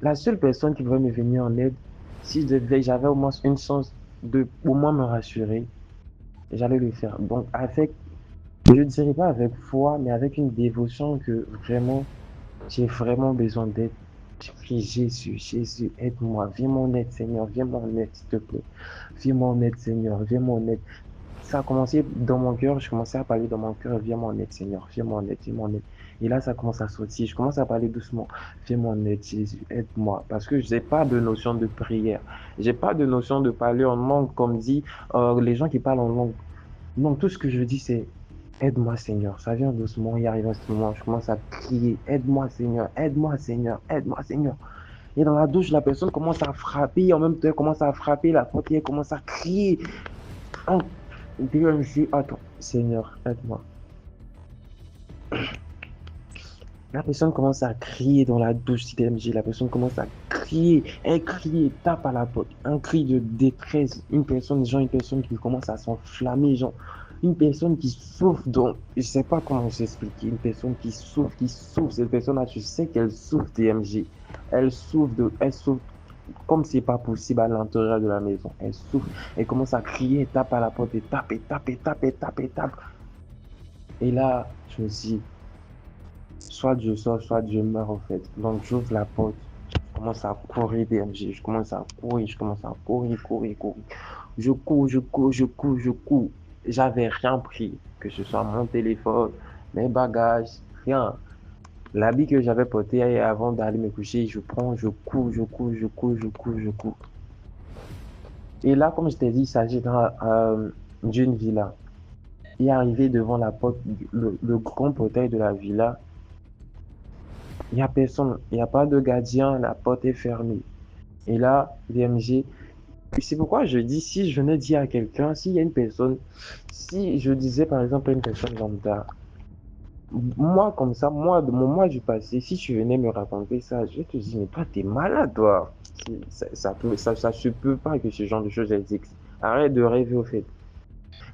la seule personne qui pourrait me venir en aide, si j'avais au moins une chance de au moins me rassurer, j'allais le faire. Donc, je ne dirais pas avec foi, mais avec une dévotion que vraiment, j'ai vraiment besoin d'aide. Je prie Jésus, Jésus, aide-moi, viens mon aide, Seigneur, viens mon aide, s'il te plaît. Viens mon aide, Seigneur, viens mon aide. Ça a commencé dans mon cœur, je commençais à parler dans mon cœur, viens mon aide, Seigneur, viens mon aide, viens mon aide. Et là, ça commence à sortir, je commence à parler doucement, viens mon aide, Jésus, aide-moi. Parce que je n'ai pas de notion de prière, j'ai pas de notion de parler en langue, comme dit les gens qui parlent en langue. Non, tout ce que je dis, c'est aide-moi, Seigneur. Ça vient doucement, il arrive à ce moment, je commence à crier, aide-moi, Seigneur, aide-moi, Seigneur, aide-moi, Seigneur. Et dans la douche, la personne commence à frapper, en même temps, elle commence à frapper la porte, et elle commence à crier. En DMG, attends, Seigneur, aide-moi. La personne commence à crier dans la douche DMG, la personne commence à crier, elle crie, elle tape à la porte, un cri de détresse, une personne qui commence à s'enflammer, genre, une personne qui souffre, donc, je sais pas comment s'expliquer, une personne qui souffre, cette personne-là, tu sais qu'elle souffre DMG, elle souffre comme c'est pas possible à l'intérieur de la maison, elle souffre, elle commence à crier, elle tape à la porte, elle tape, elle tape, elle tape, elle tape, elle tape, et là, je me dis, soit je sors, soit je meurs en fait. Donc j'ouvre la porte, je commence à courir DMG, je commence à courir, courir. Je cours. J'avais rien pris, que ce soit mon téléphone, mes bagages, rien. L'habit que j'avais porté avant d'aller me coucher, je prends, je cours. Et là, comme je t'ai dit, il s'agit d'une villa. Et arrivé devant la porte, le grand portail de la villa, il n'y a personne, il n'y a pas de gardien, la porte est fermée. Et là, VMG, c'est pourquoi je dis, si je venais dire à quelqu'un, s'il y a une personne, si je disais par exemple à une personne lambda, Moi, comme ça, moi, de mon moi du passé, si tu venais me raconter ça, je vais te dire, mais toi, t'es malade, toi. Ça se peut pas que ce genre de choses existent. Arrête de rêver, au fait.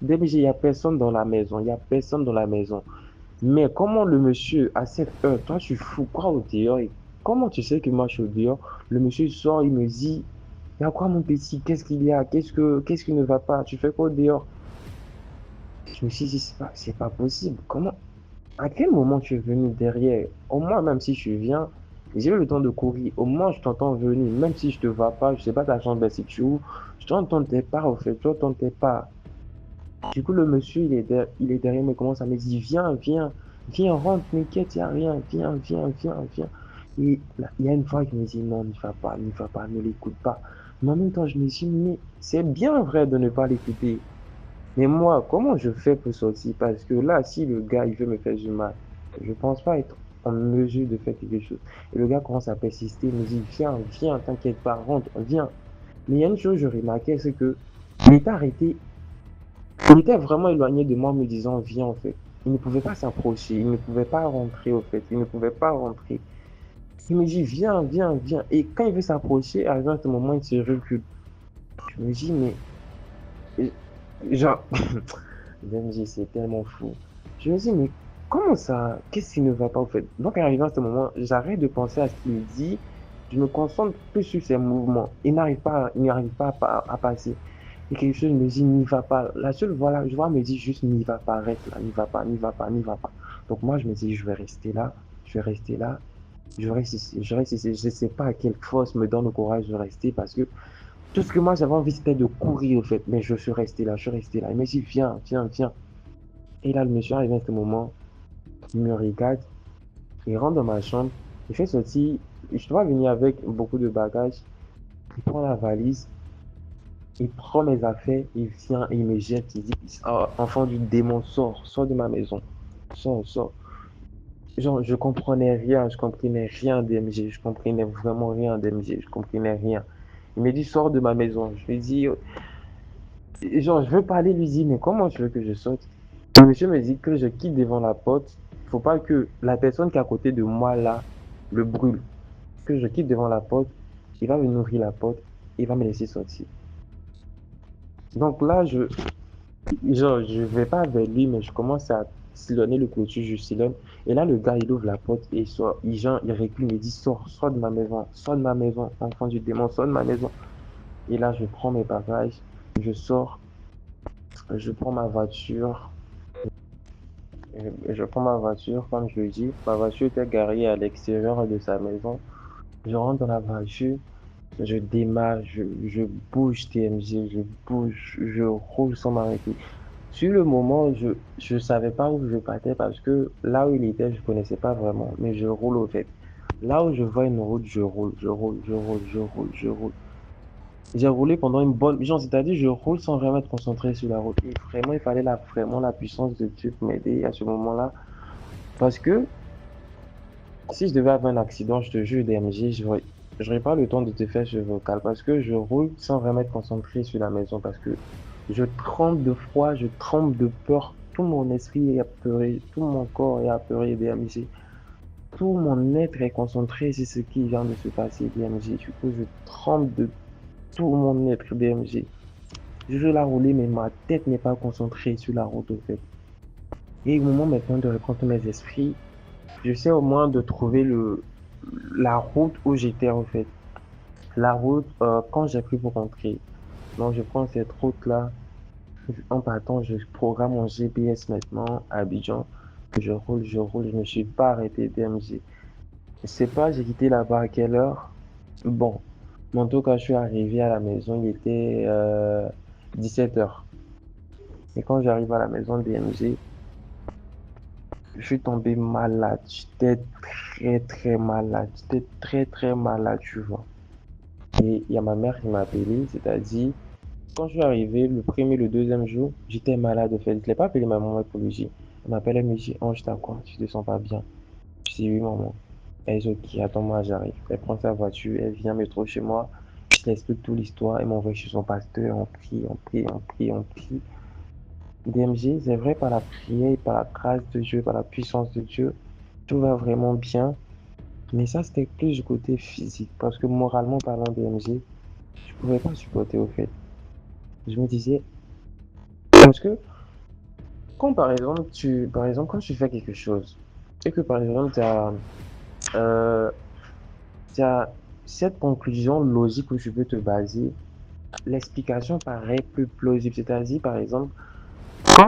DMG, il n'y a personne dans la maison. Il n'y a personne dans la maison. Mais comment le monsieur, à cette heure, toi, tu fous quoi au dehors? Et comment tu sais que moi, je suis au dehors? Le monsieur sort, il me dit, il y a quoi, mon petit? Qu'est-ce qu'il y a? Qu'est-ce qui ne va pas? Tu fais quoi au dehors? Je me suis dit, c'est pas possible. Comment? À quel moment tu es venu derrière? Au moins, même si tu viens, j'ai eu le temps de courir. Au moins, je t'entends venir. Même si je te vois pas, je sais pas ta chambre est située où, je t'entends tes pas, au fait, je t'entends tes pas. Du coup, le monsieur, il est derrière moi, il commence à me dire, viens, rentre, n'inquiète, il n'y a rien, viens. Et là, il y a une fois, je me dis, non, n'y va pas, ne l'écoute pas. Mais en même temps, je me dis, mais c'est bien vrai de ne pas l'écouter. Mais moi, comment je fais pour sortir? Parce que là, si le gars, il veut me faire du mal, je pense pas être en mesure de faire quelque chose. Et le gars commence à persister, il me dit, viens, t'inquiète pas, rentre, viens. Mais il y a une chose que je remarquais, c'est que il était arrêté, il était vraiment éloigné de moi, me disant, viens, en fait. Il ne pouvait pas s'approcher, il ne pouvait pas rentrer, au fait, il ne pouvait pas rentrer. Il me dit, viens. Et quand il veut s'approcher, à un certain moment, il se recule. Je me dis, mais, genre, DMG, c'est tellement fou. Je me dis, mais comment ça? Qu'est-ce qui ne va pas, en fait? Donc, arrivé à ce moment, j'arrête de penser à ce qu'il dit. Je me concentre plus sur ses mouvements. Il n'arrive pas à passer. Et quelque chose me dit, n'y va pas. La seule voix là, je vois, me dit juste, n'y va pas, reste là, n'y va pas. Donc, moi, je me dis, je vais rester là, je vais rester là, je reste ici. Je ne sais pas à quelle force me donne le courage de rester parce que tout ce que moi, j'avais envie, c'était de courir, au fait. Mais je suis resté là, je suis resté là. Il me dit, viens. Et là, le monsieur arrive à ce moment, il me regarde, il rentre dans ma chambre, il fait sortir, je dois venir avec beaucoup de bagages, il prend la valise, il prend mes affaires, il vient et il me jette, il dit, ah, enfant du démon, sors de ma maison, sors. Genre, je comprenais rien d'MG, je comprenais vraiment rien d'MG, je comprenais rien. Il me dit, sors de ma maison. Je lui dis, genre, je veux parler, lui dit, mais comment tu veux que je sorte? Le monsieur me dit que je quitte devant la porte. Il faut pas que la personne qui est à côté de moi là le brûle. Que je quitte devant la porte, il va venir ouvrir la porte, il va me laisser sortir. Donc là, je vais pas vers lui, mais je commence à sillonner le clôture, je sillonne. Et là, le gars, il ouvre la porte et il sort. Il recule, il me dit, sors de ma maison, enfant du démon, sors de ma maison. Et là, je prends mes bagages, je sors, je prends ma voiture. Je prends ma voiture, comme je le dis. Ma voiture était garée à l'extérieur de sa maison. Je rentre dans la voiture, je démarre, je bouge TMG, je bouge, je roule sans m'arrêter. Sur le moment, je savais pas où je partais parce que là où il était, je connaissais pas vraiment, mais je roule au fait. Là où je vois une route, je roule. J'ai roulé pendant une bonne, genre, c'est-à-dire, je roule sans vraiment être concentré sur la route. Et vraiment, il fallait vraiment la puissance de Dieu pour m'aider à ce moment-là. Parce que si je devais avoir un accident, je te jure, DMG, j'aurais pas le temps de te faire ce vocal parce que je roule sans vraiment être concentré sur la maison parce que je tremble de froid, je tremble de peur. Tout mon esprit est apeuré, tout mon corps est apeuré, DMG. Tout mon être est concentré sur ce qui vient de se passer, DMG. Du coup, je tremble de tout mon être, DMG. Je veux la rouler, mais ma tête n'est pas concentrée sur la route, au fait. Et au moment maintenant de reprendre mes esprits, j'essaie au moins de trouver la route où j'étais en fait. La route quand j'ai pris pour rentrer. Donc je prends cette route-là. En partant, je programme mon GPS maintenant à Abidjan. Je roule, je ne me suis pas arrêté DMG. Je sais pas, j'ai quitté là-bas à quelle heure. Bon, mais en tout cas, je suis arrivé à la maison, il était 17 heures. Et quand j'arrive à la maison DMG, je suis tombé malade. J'étais très malade. J'étais très malade, tu vois. Et il y a ma mère qui m'a appelé, c'est-à-dire, quand je suis arrivé le premier, le deuxième jour, j'étais malade, en fait. Je ne l'ai pas appelé ma maman pour lui dire. Elle m'appelle, elle me dit, Ange, t'as quoi? Tu te sens pas bien? Je dis, oui, maman. Elle dit, ok, attends-moi, j'arrive. Elle prend sa voiture, elle vient me trouver chez moi. Je l'explique toute l'histoire. Elle m'envoie chez son pasteur, on prie. DMG, c'est vrai, par la prière, par la grâce de Dieu, par la puissance de Dieu, tout va vraiment bien. Mais ça, c'était plus du côté physique. Parce que moralement parlant, DMG, je pouvais pas supporter au fait. Je me disais, parce que quand par exemple, quand tu fais quelque chose, et que par exemple, euh, t'as cette conclusion logique où tu peux te baser, l'explication paraît plus plausible. C'est-à-dire, par exemple,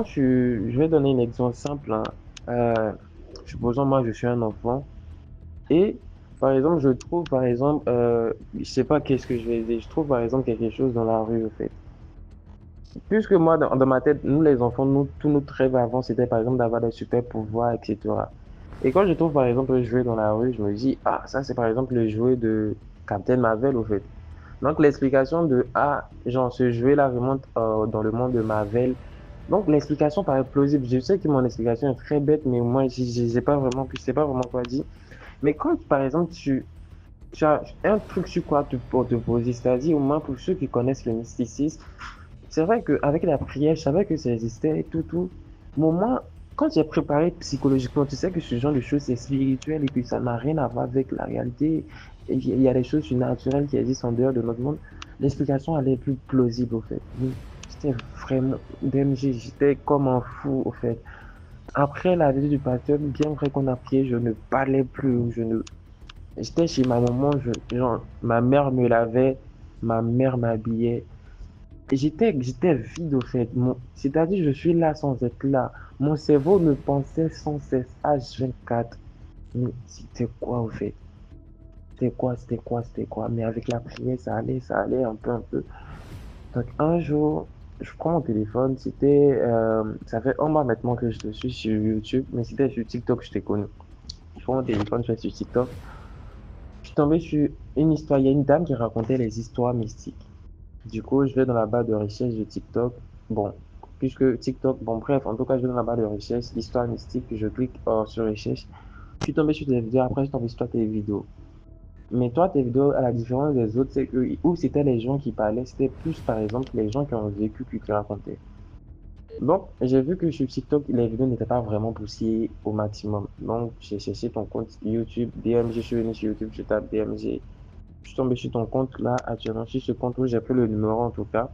je vais donner un exemple simple, hein. Euh, Supposons, moi, je suis un enfant et, par exemple, je trouve, par exemple, je sais pas qu'est-ce que je vais dire, je trouve, par exemple, quelque chose dans la rue, au fait. Puisque moi, dans ma tête, nous, les enfants, tous notre rêve avant, c'était, par exemple, d'avoir des super pouvoirs, etc. Et quand je trouve, par exemple, un jouet dans la rue, je me dis, ah, ça, c'est, par exemple, le jouet de Captain Marvel, au fait. Donc, l'explication de, ah, genre, ce jouet-là remonte dans le monde de Marvel. Donc, l'explication paraît plausible. Je sais que mon explication est très bête, mais moi, j'ai pas vraiment, je sais pas vraiment quoi dire. Mais quand, par exemple, tu as un truc sur quoi pour te poser, c'est-à-dire, au moins pour ceux qui connaissent le mysticisme, c'est vrai qu'avec la prière, je savais que ça existait et tout, tout. Mais moi, quand j'ai préparé psychologiquement, tu sais que ce genre de choses, c'est spirituel et puis ça n'a rien à voir avec la réalité. Et il y a des choses surnaturelles qui existent en dehors de notre monde. L'explication, elle est plus plausible, au fait. Oui, j'étais vraiment, DMG, j'étais comme un fou, au fait. Après la visite du pasteur, bien vrai qu'on a prié, je ne parlais plus, j'étais chez ma maman, genre, ma mère me lavait, ma mère m'habillait. J'étais vide au fait. C'est-à-dire, je suis là sans être là. Mon cerveau ne pensait sans cesse H24. Mais c'était quoi au fait? C'était quoi? Mais avec la prière, ça allait un peu, un peu. Donc un jour, je prends mon téléphone. Ça fait un mois maintenant que je te suis sur YouTube, mais c'était sur TikTok que je t'ai connu. Je prends mon téléphone, je suis sur TikTok. Je suis tombé sur une histoire. Il y a une dame qui racontait les histoires mystiques. Du coup, je vais dans la barre de recherche de TikTok. Bon, puisque TikTok, bon, bref, en tout cas, je vais dans la barre de recherche, histoire mystique, je clique sur recherche. Je suis tombé sur tes vidéos, après, je suis tombé sur toi, tes vidéos. Mais toi, tes vidéos, à la différence des autres, c'est que où c'était les gens qui parlaient, c'était plus, par exemple, les gens qui ont vécu qui racontaient. Donc, j'ai vu que sur TikTok, les vidéos n'étaient pas vraiment poussées au maximum. Donc, j'ai cherché ton compte YouTube, DMG, je suis venu sur YouTube, je tape DMG. Je suis tombé sur ton compte là, actuellement, sur ce compte où j'ai pris le numéro en tout cas.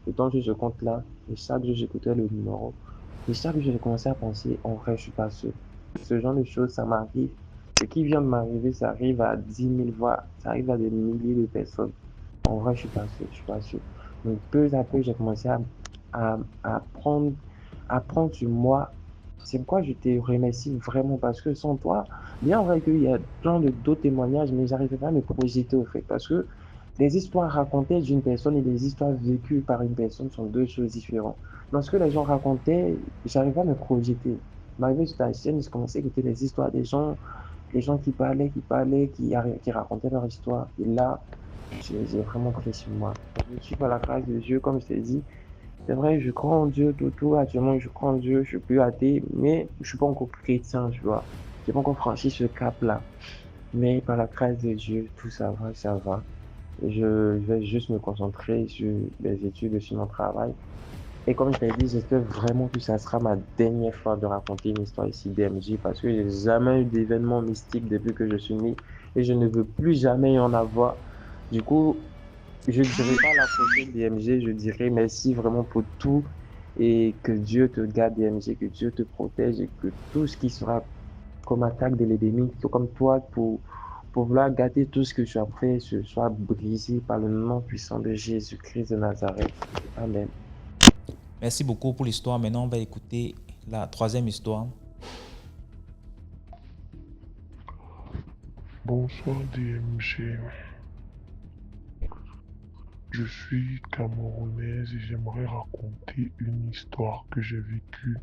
Et donc, sur ce compte-là, et chaque jour, j'écoutais le numéro. Et chaque jour, j'ai commencé à penser, en vrai, je suis pas seul. Ce genre de choses, ça m'arrive. Ce qui vient de m'arriver, ça arrive à 10 000 voix, ça arrive à des milliers de personnes. En vrai, je suis pas seul, je suis pas seul. Donc, peu à peu, j'ai commencé à prendre sur moi. C'est pourquoi je te remercie vraiment parce que sans toi, bien vrai qu'il y a plein de d'autres témoignages, mais j'arrivais pas à me projeter au fait. Parce que les histoires racontées d'une personne et les histoires vécues par une personne sont deux choses différentes. Dans ce que les gens racontaient, j'arrivais pas à me projeter. M'arrivais sur ta chaîne, je commençais à écouter les histoires des gens, les gens qui racontaient leur histoire. Et là, j'ai vraiment pris sur moi. Je suis par la grâce de Dieu, comme je t'ai dit. C'est vrai, je crois en Dieu, tout, tout. Actuellement, je crois en Dieu, je suis plus athée, mais je suis pas encore chrétien, tu vois. J'ai pas encore franchi ce cap-là. Mais par la grâce de Dieu, tout ça va, ça va. Je vais juste me concentrer sur les études et sur mon travail. Et comme je t'ai dit, j'espère vraiment que ça sera ma dernière fois de raconter une histoire ici d'MJ parce que j'ai jamais eu d'événement mystique depuis que je suis né et je ne veux plus jamais y en avoir. Du coup, je ne dirai pas la prochaine DMG, je dirai merci vraiment pour tout et que Dieu te garde DMG, que Dieu te protège et que tout ce qui sera comme attaque de l'ennemi, comme toi, pour vouloir gâter tout ce que tu as fait, ce soit brisé par le nom puissant de Jésus-Christ de Nazareth. Amen. Merci beaucoup pour l'histoire. Maintenant, on va écouter la troisième histoire. Bonsoir DMG, je suis camerounaise et j'aimerais raconter une histoire que j'ai vécue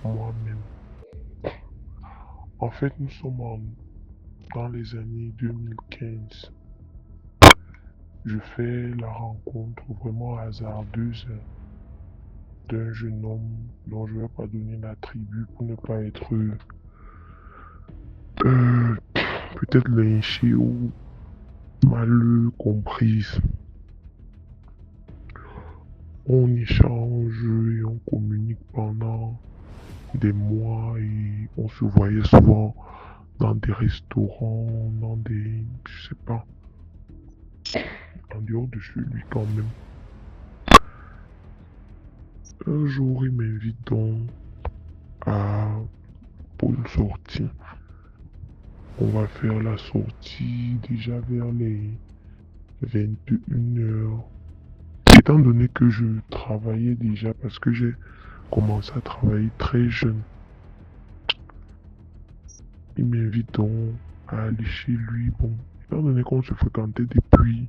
moi-même. En fait, nous sommes dans les années 2015. Je fais la rencontre vraiment hasardeuse d'un jeune homme dont je ne vais pas donner la tribu pour ne pas être peut-être lynché ou mal comprise. On échange et on communique pendant des mois et on se voyait souvent dans des restaurants, dans des, je sais pas, en dehors de chez lui quand même. Un jour, il m'invite donc à pour une sortie. On va faire la sortie déjà vers les 21 heures. Étant donné que je travaillais déjà parce que j'ai commencé à travailler très jeune, il m'invite donc à aller chez lui. Bon, étant donné qu'on se fréquentait depuis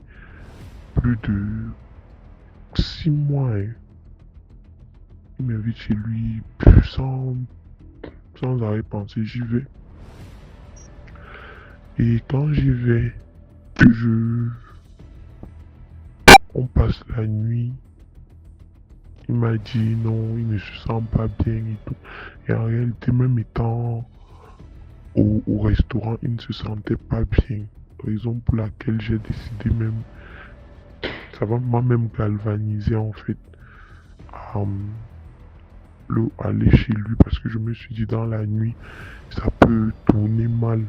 plus de 6 mois, hein, il m'invite chez lui sans arrêt penser, j'y vais. Et quand j'y vais, je, on passe la nuit. Il m'a dit non, il ne se sent pas bien et tout. Et en réalité, même étant au restaurant, il ne se sentait pas bien. Raison pour laquelle j'ai décidé même, m'a même galvanisé en fait, à aller chez lui parce que je me suis dit dans la nuit, ça peut tourner mal.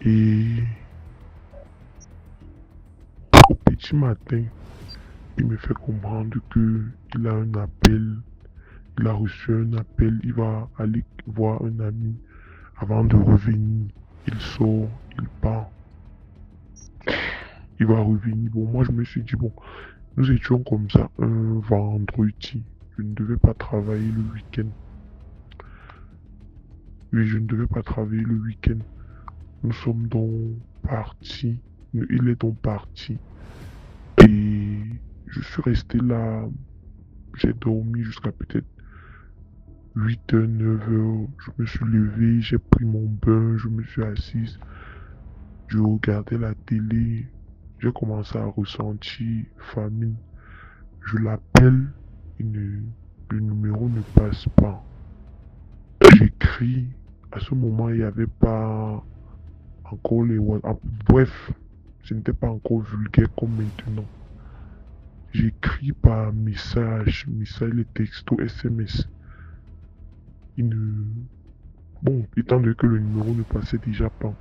Et au petit matin, il me fait comprendre que il a un appel, il a reçu un appel, il va aller voir un ami avant de revenir. Il sort, il part, il va revenir. Bon, moi je me suis dit, bon, nous étions comme ça un vendredi. Je ne devais pas travailler le week-end. Oui, je ne devais pas travailler le week-end. Nous sommes donc partis. Il est donc parti. Et je suis resté là. J'ai dormi jusqu'à peut-être 8h, 9h. Je me suis levé, j'ai pris mon bain, je me suis assise. Je regardais la télé. J'ai commencé à ressentir famine. Je l'appelle, le numéro ne passe pas. J'écris. À ce moment, il n'y avait pas encore les WhatsApp. Bref, ce n'était pas encore vulgaire comme maintenant. J'écris par message, les textos, SMS. Bon, étant donné que le numéro ne passait déjà pas.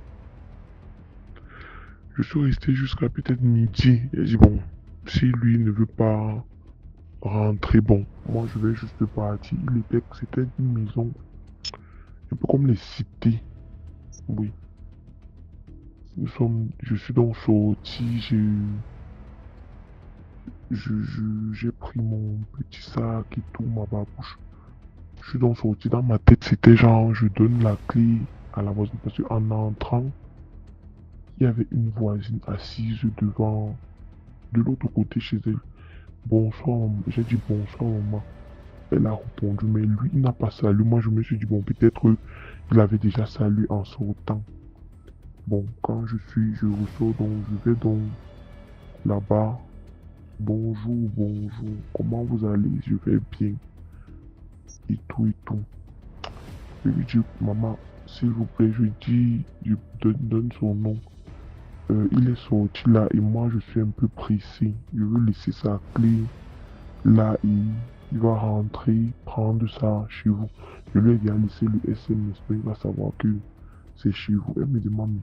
Je suis resté jusqu'à peut-être midi. J'ai dit, bon, si lui ne veut pas rentrer, bon, moi je vais juste partir. C'était une maison un peu comme les cités. Oui. Je suis donc sorti, j'ai pris mon petit sac et tout, ma babouche. Je suis donc sorti. Dans ma tête, c'était genre, je donne la clé à la voisine parce qu'en entrant, il y avait une voisine assise devant, de l'autre côté chez elle. Bonsoir, j'ai dit bonsoir, maman. Elle a répondu, mais lui, il n'a pas salué. Moi, je me suis dit, bon, peut-être il avait déjà salué en sortant. Bon, quand je ressors, donc, je vais donc là-bas. Bonjour, bonjour. Comment vous allez? Je vais bien. Et tout, et tout. Je lui dis, maman, s'il vous plaît, je donne son nom. Il est sorti là et moi, je suis un peu pressé. Je veux laisser sa clé là et il va rentrer, prendre ça chez vous. Je lui ai déjà laissé le SMS, mais il va savoir que c'est chez vous. Elle me demande,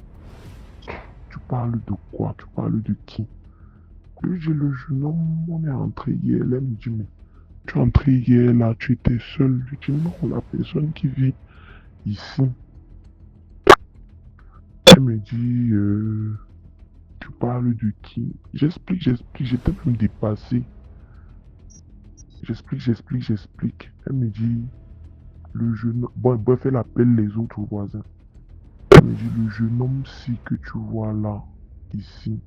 tu parles de quoi? Tu parles de qui? Je lui dis, le jeune homme, on est entré hier. Elle me dit, mais tu es entré hier là, tu étais seul. Je dis, non, la personne qui vit ici. Elle me dit, tu parles de qui? J'explique, j'étais même dépassé. J'explique. Elle me dit, le jeune homme, bon, bref, elle appelle les autres voisins. Elle me dit, le jeune homme-ci que tu vois là, ici,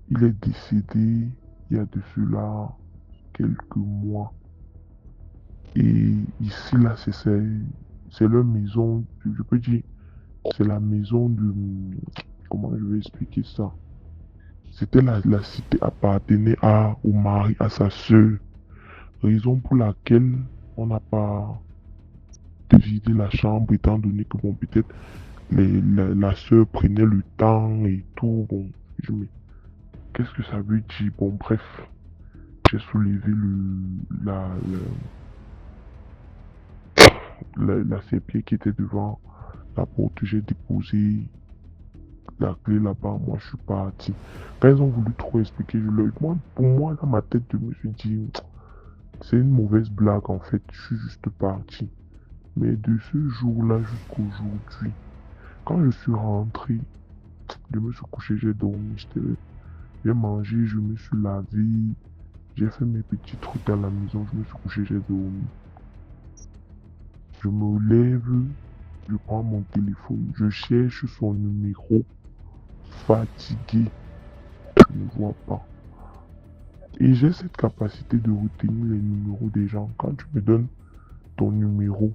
il est décédé il y a de cela quelques mois. Et ici, là, c'est leur maison, je peux dire, c'est la maison de, comment je vais expliquer ça? C'était la cité appartenait au mari, à sa sœur. Raison pour laquelle on n'a pas vider la chambre étant donné que bon peut-être la soeur prenait le temps et tout. Bon, Qu'est-ce que ça veut dire? Bon, bref, j'ai soulevé la serpillière qui était devant la porte. J'ai déposé la clé là-bas. Moi, je suis parti. Quand ils ont voulu trop expliquer, pour moi, dans ma tête, je me suis dit, c'est une mauvaise blague en fait. Je suis juste parti. Mais de ce jour-là jusqu'à aujourd'hui, quand je suis rentré, je me suis couché, j'ai dormi, j'ai mangé, je me suis lavé, j'ai fait mes petits trucs à la maison, je me suis couché, j'ai dormi. Je me lève, je prends mon téléphone, je cherche son numéro, fatigué, je ne vois pas. Et j'ai cette capacité de retenir les numéros des gens. Quand tu me donnes ton numéro,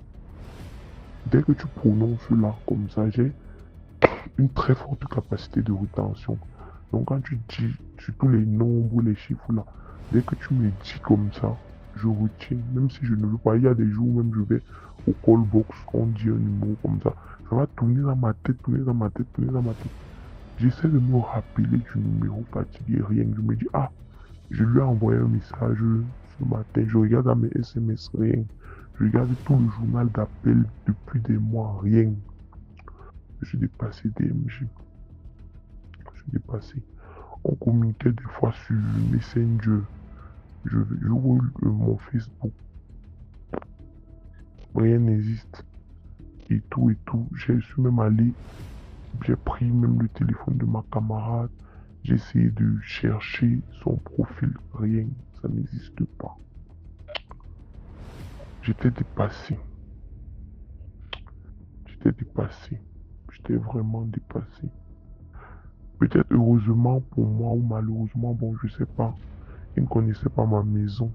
dès que tu prononces là comme ça, j'ai une très forte capacité de rétention. Donc quand tu dis surtout les nombres, les chiffres là, dès que tu me dis comme ça, je retiens, même si je ne veux pas. Il y a des jours où même je vais au call box, on dit un numéro comme ça va tourner dans ma tête, tourner dans ma tête, tourner dans ma tête. J'essaie de me rappeler du numéro fatigué, rien. Je me dis, ah, je lui ai envoyé un message ce matin, je regarde à mes SMS, rien. Je regarde tout le journal d'appel depuis des mois, rien. Je suis dépassé DMG. Je suis dépassé. On communiquait des fois sur Messenger. Je roule mon Facebook. Rien n'existe. Et tout. Je suis même allé. J'ai pris même le téléphone de ma camarade. J'ai essayé de chercher son profil. Rien. Ça n'existe pas. J'étais dépassé. J'étais vraiment dépassé. Peut-être heureusement pour moi ou malheureusement, bon, je sais pas. Il ne connaissait pas ma maison.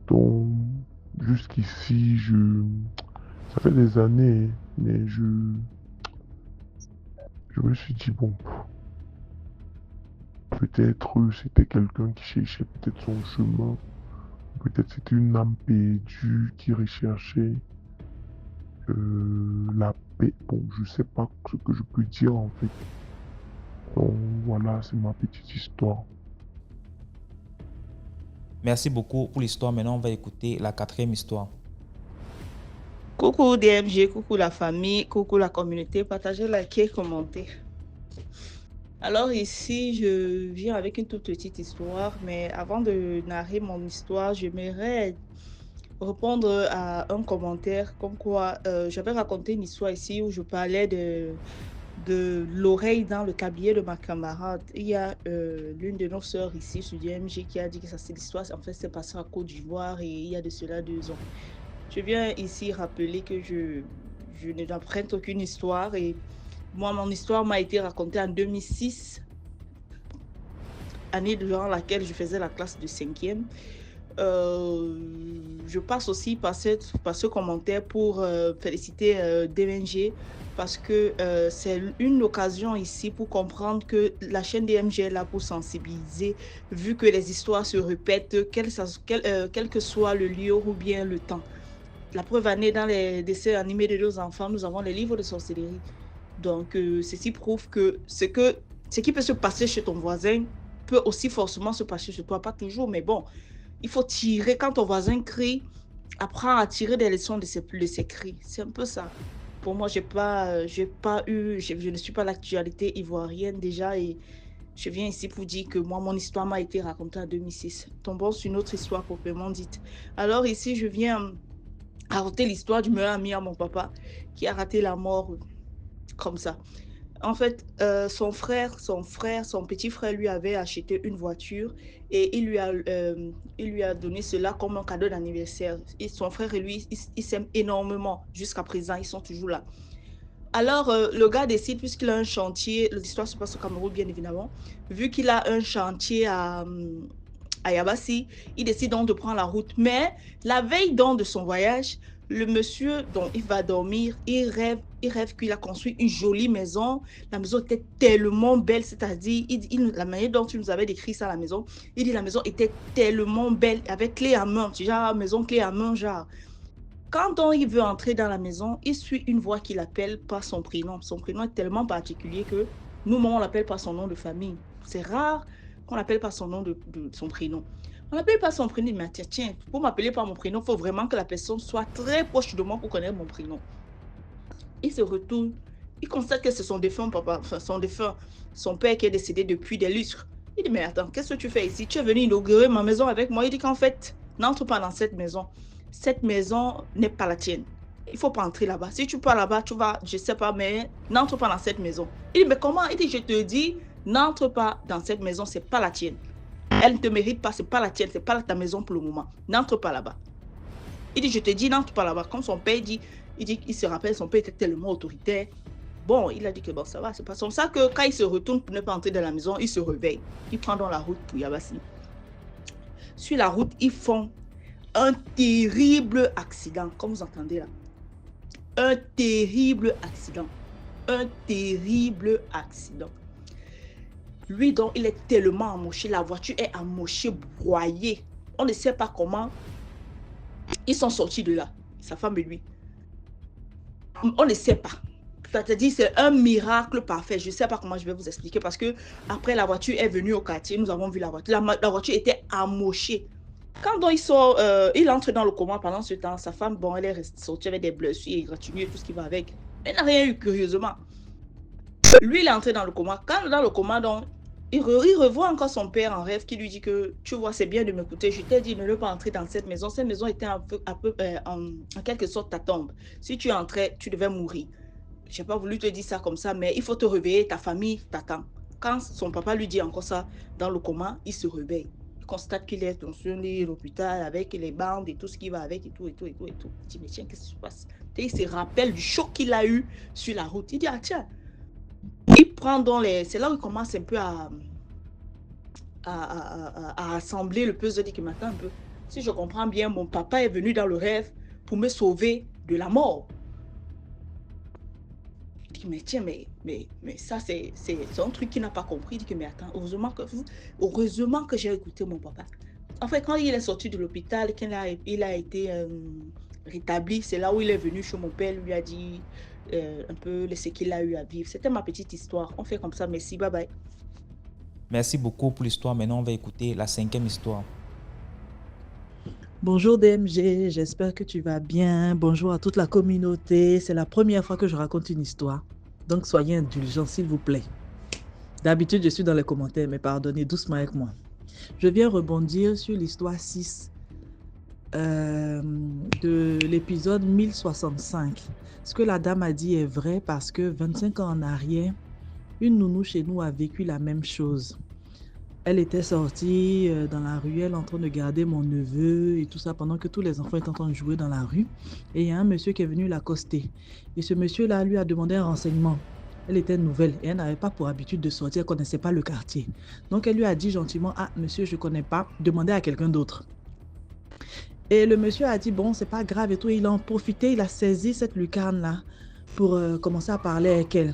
Donc, jusqu'ici, ça fait des années, mais je me suis dit, bon, peut-être c'était quelqu'un qui cherchait peut-être son chemin. Peut-être c'était une âme perdue qui recherchait la paix. Bon, je sais pas ce que je peux dire en fait. Donc voilà, c'est ma petite histoire. Merci beaucoup pour l'histoire. Maintenant, on va écouter la 4e histoire. Coucou DMG, coucou la famille, coucou la communauté, partagez, likez, commentez. Alors ici, je viens avec une toute petite histoire, mais avant de narrer mon histoire, j'aimerais répondre à un commentaire comme quoi j'avais raconté une histoire ici où je parlais de l'oreille dans le cabinet de ma camarade. Il y a l'une de nos sœurs ici sur DMG qui a dit que ça c'est l'histoire, en fait c'est passé à Côte d'Ivoire et il y a de cela 2 ans. Je viens ici rappeler que je n'apprête aucune histoire et moi, mon histoire m'a été racontée en 2006, année durant laquelle je faisais la classe de 5e. Je passe aussi par ce commentaire pour féliciter DMG parce que c'est une occasion ici pour comprendre que la chaîne DMG est là pour sensibiliser, vu que les histoires se répètent, quel que soit le lieu ou bien le temps. La preuve en est dans les dessins animés de nos enfants, nous avons les livres de sorcellerie. Donc, ceci prouve que ce qui peut se passer chez ton voisin peut aussi forcément se passer chez toi. Pas toujours, mais bon, il faut tirer. Quand ton voisin crie, apprends à tirer des leçons de ses cris. C'est un peu ça. Pour moi, je ne suis pas l'actualité ivoirienne déjà et je viens ici pour dire que moi, mon histoire m'a été racontée en 2006. Tombons sur une autre histoire proprement dite. Alors ici, je viens raconter l'histoire du meilleur ami à mon papa qui a raté la mort comme ça. En fait, son petit frère lui avait acheté une voiture et il lui a donné cela comme un cadeau d'anniversaire. Et son frère et lui, ils s'aiment énormément. Jusqu'à présent, ils sont toujours là. Alors, le gars décide, puisqu'il a un chantier, l'histoire se passe au Cameroun, bien évidemment, vu qu'il a un chantier à Yabassi, il décide donc de prendre la route. Mais la veille donc de son voyage, le monsieur dont il va dormir, il rêve qu'il a construit une jolie maison. La maison était tellement belle, c'est-à-dire, la manière dont tu nous avais décrit ça à la maison, il dit la maison était tellement belle, avec clé à main, genre maison clé à main, genre. Quand donc il veut entrer dans la maison, il suit une voix qui l'appelle par son prénom. Son prénom est tellement particulier que nous, on l'appelle par son nom de famille. C'est rare qu'on l'appelle par son nom de son prénom. On l'appelle par son prénom, mais tiens, pour m'appeler par mon prénom, il faut vraiment que la personne soit très proche de moi pour connaître mon prénom. Il se retourne, il constate que c'est son défunt papa, enfin son père qui est décédé depuis des lustres. Il dit, mais attends, qu'est-ce que tu fais ici? Tu es venu inaugurer ma maison avec moi. Il dit qu'en fait, n'entre pas dans cette maison. Cette maison n'est pas la tienne. Il ne faut pas entrer là-bas. Si tu pars là-bas, tu vas, je ne sais pas, mais n'entre pas dans cette maison. Il dit, mais comment? Il dit, je te dis, n'entre pas dans cette maison, ce n'est pas la tienne. Elle ne te mérite pas, ce n'est pas la tienne, ce n'est pas ta maison pour le moment. N'entre pas là-bas. Il dit, je te dis, n'entre pas là-bas. Comme son père dit, il se rappelle, son père était tellement autoritaire. Bon, il a dit que bon, ça va, c'est pas comme ça que quand il se retourne pour ne pas entrer dans la maison, il se réveille. Il prend dans la route pour Yabassi. Sur la route, ils font un terrible accident, comme vous entendez là. Un terrible accident. Un terrible accident. Lui, donc, il est tellement amoché. La voiture est amochée, broyée. On ne sait pas comment ils sont sortis de là, sa femme et lui. On ne sait pas. C'est-à-dire, c'est un miracle parfait. Je ne sais pas comment je vais vous expliquer parce que après la voiture est venue au quartier, nous avons vu la voiture. La voiture était amochée. Quand donc il sort, il entre dans le coma pendant ce temps. Sa femme, bon, elle est sortie avec des blessures et gratinures, tout ce qui va avec. Elle n'a rien eu, curieusement. Lui, il est entré dans le coma. Quand dans le coma, donc, il revoit encore son père en rêve qui lui dit que, tu vois, c'est bien de m'écouter. Je t'ai dit de ne pas entrer dans cette maison. Cette maison était en quelque sorte ta tombe. Si tu entrais, tu devais mourir. Je n'ai pas voulu te dire ça comme ça, mais il faut te réveiller, ta famille t'attend. Quand son papa lui dit encore ça dans le coma, il se réveille. Il constate qu'il est dans un lit à l'hôpital avec les bandes et tout ce qui va avec et tout. Il dit, mais tiens, qu'est-ce qui se passe? Et il se rappelle du choc qu'il a eu sur la route. Il dit, ah tiens, il prend dans les... C'est là où il commence un peu à assembler le puzzle. Il dit que maintenant, un peu, si je comprends bien, mon papa est venu dans le rêve pour me sauver de la mort. Il dit, mais tiens, mais ça, c'est un truc qu'il n'a pas compris. Il dit que, mais attends, heureusement que j'ai écouté mon papa. En fait, quand il est sorti de l'hôpital, il a été rétabli, c'est là où il est venu chez mon père, lui a dit un peu ce qu'il a eu à vivre. C'était ma petite histoire. On fait comme ça. Merci, bye bye. Merci beaucoup pour l'histoire. Maintenant, on va écouter la 5e histoire. Bonjour DMG, j'espère que tu vas bien. Bonjour à toute la communauté. C'est la première fois que je raconte une histoire. Donc soyez indulgents, s'il vous plaît. D'habitude, je suis dans les commentaires, mais pardonnez doucement avec moi. Je viens rebondir sur l'histoire 6 de l'épisode 1065. Ce que la dame a dit est vrai parce que 25 ans en arrière, une nounou chez nous a vécu la même chose. Elle était sortie dans la ruelle en train de garder mon neveu et tout ça pendant que tous les enfants étaient en train de jouer dans la rue. Et il y a un monsieur qui est venu l'accoster. Et ce monsieur-là lui a demandé un renseignement. Elle était nouvelle et elle n'avait pas pour habitude de sortir, elle ne connaissait pas le quartier. Donc elle lui a dit gentiment, ah monsieur, je ne connais pas, demandez à quelqu'un d'autre. Et le monsieur a dit, bon, c'est pas grave et tout. Il a en profité, il a saisi cette lucarne-là pour commencer à parler avec elle.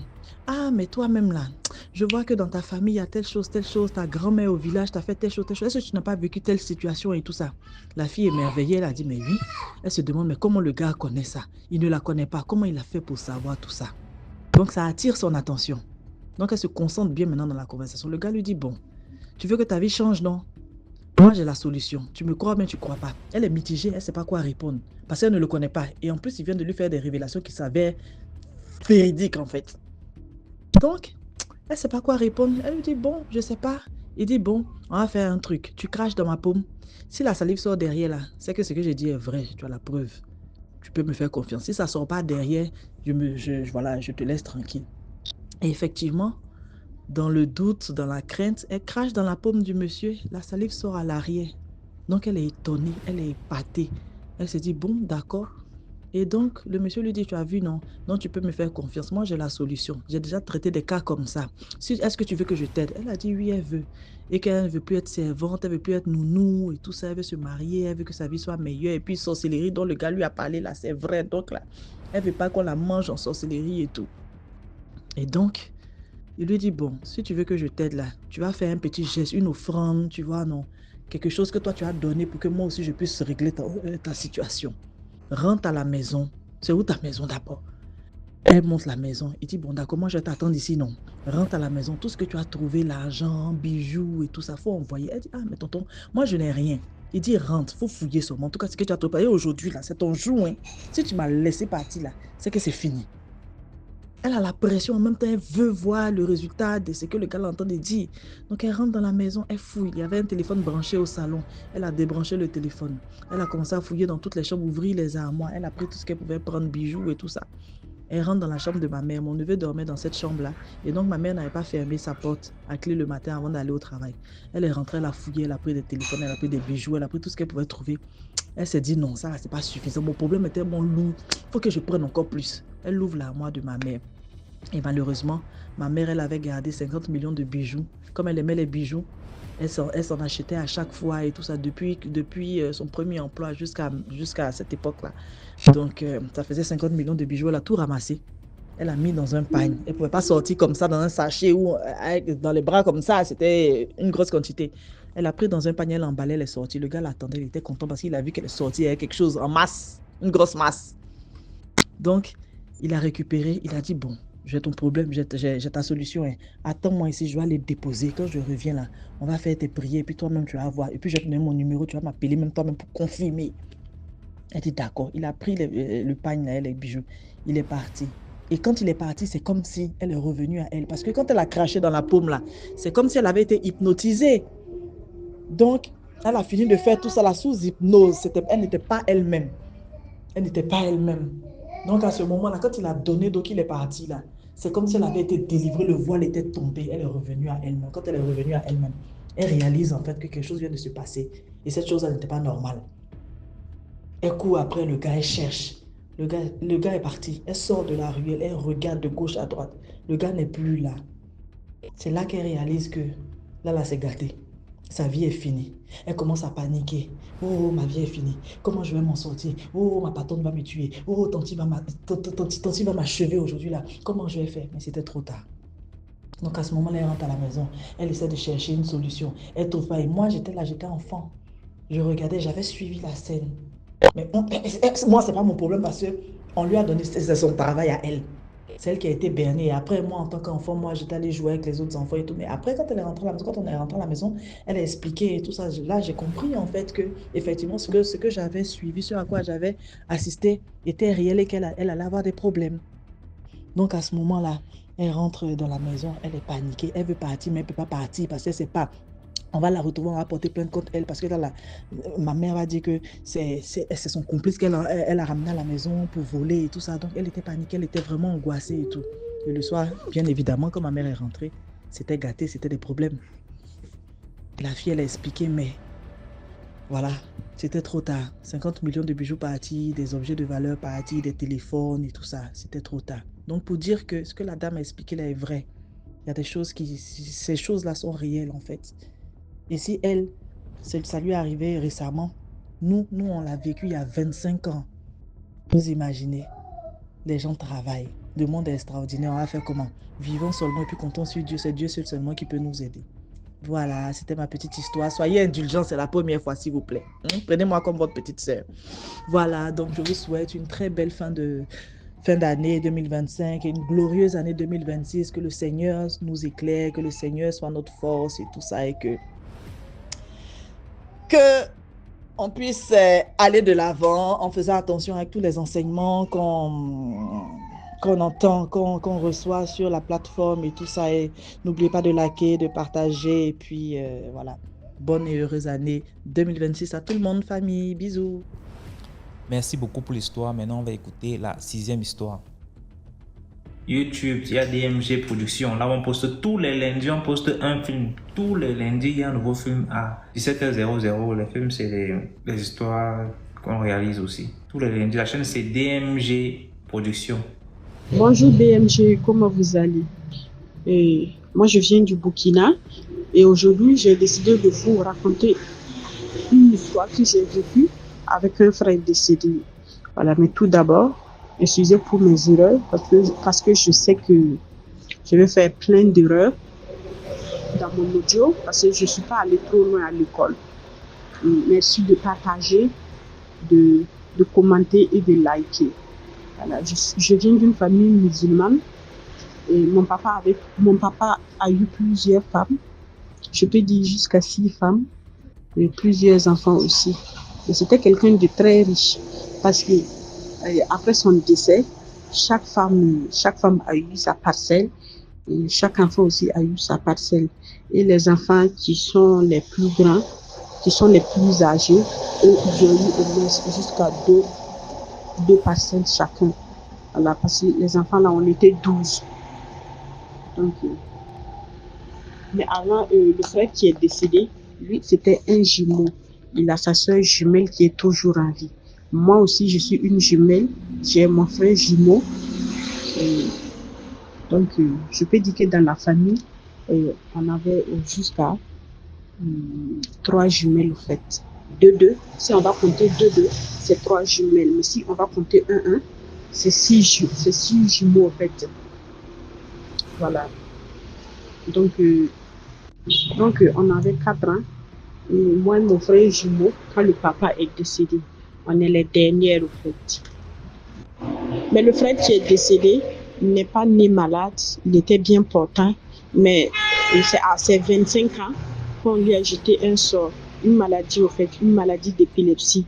Ah, mais toi-même là, je vois que dans ta famille, il y a telle chose, ta grand-mère au village t'a fait telle chose. Est-ce que tu n'as pas vécu telle situation et tout ça? La fille émerveillée, elle a dit, mais oui. Elle se demande, mais comment le gars connaît ça? Il ne la connaît pas. Comment il a fait pour savoir tout ça? Donc, ça attire son attention. Donc, elle se concentre bien maintenant dans la conversation. Le gars lui dit, bon, tu veux que ta vie change, non? Moi, j'ai la solution. Tu me crois, mais tu ne crois pas. Elle est mitigée, elle ne sait pas quoi répondre. Parce qu'elle ne le connaît pas. Et en plus, il vient de lui faire des révélations qui s'avèrent véridiques, en fait. Donc, elle ne sait pas quoi répondre. Elle lui dit, bon, je ne sais pas. Il dit, bon, on va faire un truc. Tu craches dans ma paume. Si la salive sort derrière, là, c'est que ce que j'ai dit est vrai. Tu as la preuve. Tu peux me faire confiance. Si ça ne sort pas derrière, voilà, je te laisse tranquille. Et effectivement, dans le doute, dans la crainte, elle crache dans la paume du monsieur. La salive sort à l'arrière. Donc, elle est étonnée, elle est épatée. Elle se dit, bon, d'accord. Et donc, le monsieur lui dit, tu as vu, non? Non, tu peux me faire confiance. Moi, j'ai la solution. J'ai déjà traité des cas comme ça. Est-ce que tu veux que je t'aide? Elle a dit, oui, elle veut. Et qu'elle ne veut plus être servante, elle ne veut plus être nounou et tout ça. Elle veut se marier, elle veut que sa vie soit meilleure. Et puis, sorcellerie dont le gars lui a parlé, là, c'est vrai. Donc, là, elle ne veut pas qu'on la mange en sorcellerie et tout. Et donc, il lui dit, bon, si tu veux que je t'aide là, tu vas faire un petit geste, une offrande, tu vois, non? Quelque chose que toi, tu as donné pour que moi aussi, je puisse régler ta situation. rentre à la maison. C'est où ta maison d'abord? Elle monte la maison. Il dit, bon, d'accord, moi je vais t'attendre ici, non. Rentre à la maison, tout ce que tu as trouvé, l'argent, bijoux et tout ça, faut envoyer. Elle dit, ah, mais tonton, moi je n'ai rien. Il dit, rentre, faut fouiller seulement. En tout cas, ce que tu as trouvé. Et aujourd'hui, là, c'est ton jour, hein. Si tu m'as laissé partir, là, c'est que c'est fini. Elle a la pression, en même temps, elle veut voir le résultat de ce que le gars l'entend dire. Donc, elle rentre dans la maison, elle fouille. Il y avait un téléphone branché au salon. Elle a débranché le téléphone. Elle a commencé à fouiller dans toutes les chambres, ouvrir les armoires. Elle a pris tout ce qu'elle pouvait prendre, bijoux et tout ça. Elle rentre dans la chambre de ma mère. Mon neveu dormait dans cette chambre-là. Et donc, ma mère n'avait pas fermé sa porte à clé le matin avant d'aller au travail. Elle est rentrée, elle a fouillé, elle a pris des téléphones, elle a pris des bijoux, elle a pris tout ce qu'elle pouvait trouver. Elle s'est dit, non, ça, c'est pas suffisant. Mon problème est tellement lourd. Il faut que je prenne encore plus. Elle ouvre l'armoire de ma mère. Et malheureusement, ma mère, elle avait gardé 50 millions de bijoux. Comme elle aimait les bijoux, elle s'en achetait à chaque fois et tout ça depuis son premier emploi jusqu'à cette époque-là. Donc, ça faisait 50 millions de bijoux. Elle a tout ramassé. Elle a mis dans un pagne. Elle ne pouvait pas sortir comme ça dans un sachet ou dans les bras comme ça. C'était une grosse quantité. Elle a pris dans un panier, elle emballait, elle est sortie. Le gars l'attendait, il était content parce qu'il a vu qu'elle est sortie. Il y avait quelque chose en masse, une grosse masse. Donc, il a récupéré, il a dit, bon, j'ai ton problème, j'ai ta solution. Hein. Attends-moi ici, je vais aller déposer. Quand je reviens là, on va faire tes prières. Et puis toi-même, tu vas voir. Et puis je vais te donner mon numéro, tu vas m'appeler même toi-même pour confirmer. Elle dit d'accord. Il a pris le pagne, là, les bijoux. Il est parti. Et quand il est parti, c'est comme si elle est revenue à elle. Parce que quand elle a craché dans la paume là, c'est comme si elle avait été hypnotisée. Donc, elle a fini de faire tout ça là sous hypnose. Elle n'était pas elle-même. Elle n'était pas elle-même. Donc à ce moment-là, quand il a donné, donc il est parti là, c'est comme si elle avait été délivrée, le voile était tombé, elle est revenue à elle-même. Quand elle est revenue à elle-même, elle réalise en fait que quelque chose vient de se passer. Et cette chose-là n'était pas normale. Elle court après le gars, elle cherche. Le gars est parti. Elle sort de la ruelle, elle regarde de gauche à droite. Le gars n'est plus là. C'est là qu'elle réalise que là, c'est gâté. Sa vie est finie. Elle commence à paniquer. Oh, ma vie est finie. Comment je vais m'en sortir? Oh, ma patronne va me tuer. Oh, tanti va m'achever aujourd'hui là. Comment je vais faire? Mais c'était trop tard. Donc à ce moment-là, elle rentre à la maison. Elle essaie de chercher une solution. Elle trouve pas. Et moi, j'étais là, j'étais enfant. Je regardais, j'avais suivi la scène. Mais moi, c'est pas mon problème parce qu'on lui a donné, c'est son travail à elle. C'est elle qui a été bernée. Et après, moi, en tant qu'enfant, moi, j'étais allée jouer avec les autres enfants et tout. Mais après, quand elle est rentrée à la maison, quand on est rentré à la maison, elle a expliqué et tout ça. Là, j'ai compris, en fait, que, effectivement, ce que j'avais suivi, ce à quoi j'avais assisté, était réel et qu'elle allait avoir des problèmes. Donc, à ce moment-là, elle rentre dans la maison, elle est paniquée. Elle veut partir, mais elle ne peut pas partir parce qu'elle ne sait pas. On va la retrouver, on va porter plainte contre elle parce que là, ma mère va dire que c'est son complice qu'elle a ramené à la maison pour voler et tout ça. Donc, elle était paniquée, elle était vraiment angoissée et tout. Et le soir, bien évidemment, quand ma mère est rentrée, c'était gâté, c'était des problèmes. La fille, elle a expliqué, mais voilà, c'était trop tard. 50 millions de bijoux partis, des objets de valeur partis, des téléphones et tout ça, c'était trop tard. Donc, pour dire que ce que la dame a expliqué là est vrai, il y a des choses ces choses-là sont réelles en fait. Et si elle, ça lui est arrivé récemment, nous, on l'a vécu il y a 25 ans. Vous imaginez, les gens travaillent, le monde est extraordinaire, on va faire comment? Vivons seulement et puis comptons sur Dieu, c'est Dieu seul seulement qui peut nous aider. Voilà, c'était ma petite histoire. Soyez indulgents, c'est la première fois s'il vous plaît. Prenez-moi comme votre petite sœur. Voilà, donc je vous souhaite une très belle fin d'année 2025 et une glorieuse année 2026. Que le Seigneur nous éclaire, que le Seigneur soit notre force et tout ça et que on puisse aller de l'avant en faisant attention avec tous les enseignements qu'on entend, qu'on reçoit sur la plateforme et tout ça. Et n'oubliez pas de liker, de partager. Et puis voilà, bonne et heureuse année 2026 à tout le monde, famille. Bisous. Merci beaucoup pour l'histoire. Maintenant, on va écouter la 6e histoire. YouTube, il y a DMG Productions. Là, on poste tous les lundis, on poste un film. Tous les lundis, il y a un nouveau film à 17h00. Les films, c'est les histoires qu'on réalise aussi. Tous les lundis, la chaîne, c'est DMG Productions. Bonjour DMG, comment vous allez? Moi, je viens du Burkina et aujourd'hui, j'ai décidé de vous raconter une histoire que j'ai vécue avec un frère décédé. Voilà, mais tout d'abord, excusez pour mes erreurs parce que je sais que je vais faire plein d'erreurs dans mon audio parce que je ne suis pas allée trop loin à l'école. Merci de partager, de de commenter et de liker. Voilà, je viens d'une famille musulmane et mon papa a eu plusieurs femmes. Je peux dire jusqu'à 6 femmes et plusieurs enfants aussi. Et c'était quelqu'un de très riche parce que après son décès, chaque femme a eu sa parcelle et chaque enfant aussi a eu sa parcelle. Et les enfants qui sont les plus grands, qui sont les plus âgés, eux, ils ont eu au moins jusqu'à deux parcelles chacun. Voilà, parce que les enfants là, on était 12. Donc, mais avant, le frère qui est décédé, lui, c'était un jumeau. Il a sa soeur jumelle qui est toujours en vie. Moi aussi, je suis une jumelle. J'ai mon frère jumeau. Et donc, je peux dire que dans la famille, on avait jusqu'à 3 jumelles, en fait. 2. Si on va compter 2, c'est 3 jumelles. Mais si on va compter 1, c'est 6 jumeaux, en fait. Voilà. Donc, on avait 4 ans. Et moi et mon frère jumeau, quand le papa est décédé, on est les dernières, en fait. Mais le frère qui est décédé n'est pas né malade, il était bien portant, mais c'est à ses 25 ans qu'on lui a jeté un sort, une maladie, en fait, une maladie d'épilepsie.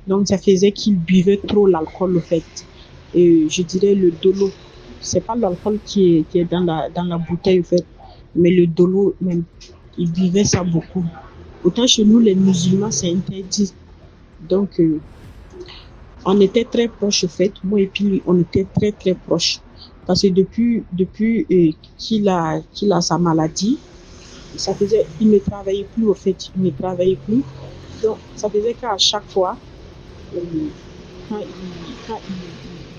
Donc, ça faisait qu'il buvait trop l'alcool, en fait. Et je dirais le dolo. C'est pas l'alcool qui est dans la bouteille, en fait, mais le dolo même. Il buvait ça beaucoup. Autant chez nous, les musulmans, c'est interdit. Donc, on était très proches, en fait. Moi et puis lui, on était très, très proches. Parce que depuis qu'il a sa maladie, ça faisait, il ne travaillait plus, en fait. Il ne travaillait plus. Donc, ça faisait qu'à chaque fois, quand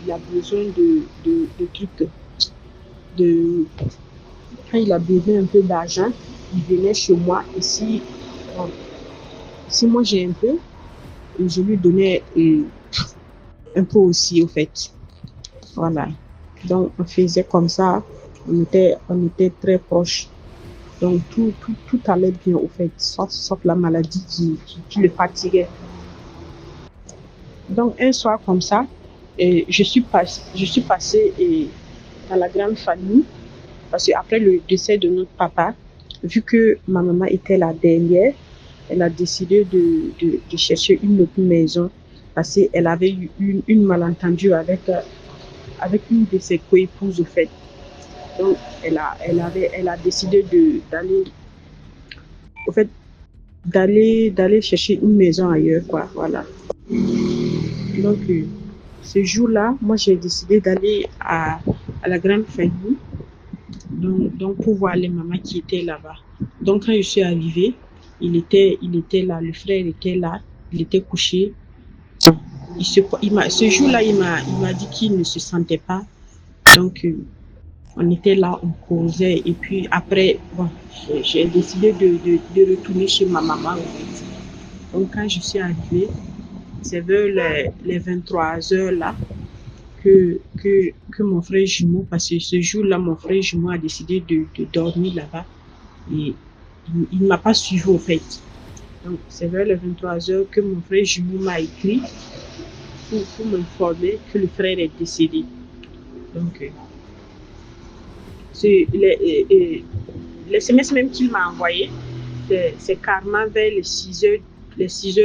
il a besoin de trucs, quand il a besoin un peu d'argent, il venait chez moi. Et si moi j'ai un peu, je lui donnais un peu aussi, au fait. Voilà. Donc, on faisait comme ça. On était très proches. Donc, tout allait bien, au fait, sauf la maladie qui le fatiguait. Donc, un soir comme ça, je suis passée dans la grande famille, parce qu'après le décès de notre papa, vu que ma maman était la dernière, elle a décidé de chercher une autre maison, parce qu'elle avait eu une malentendue avec une de ses coépouses, au fait. Donc, elle a décidé d'aller chercher une maison ailleurs, quoi, voilà. Donc, ce jour-là, moi, j'ai décidé d'aller à la grande famille, donc pour voir les mamans qui étaient là-bas. Donc, quand je suis arrivée, il était là, le frère était là, il était couché. Ce jour-là, il m'a dit qu'il ne se sentait pas. Donc, on était là, on causait. Et puis après, bon, j'ai décidé de retourner chez ma maman, en fait. Donc, quand je suis arrivée, c'est vers les 23h là que mon frère jumeau, parce que ce jour-là, mon frère jumeau a décidé de dormir là-bas. Et il ne m'a pas suivi, en fait. Donc, c'est vers les 23h que mon frère jumeau m'a écrit pour m'informer que le frère est décédé. Donc, les SMS même qu'il m'a envoyé, c'est carrément vers les 6h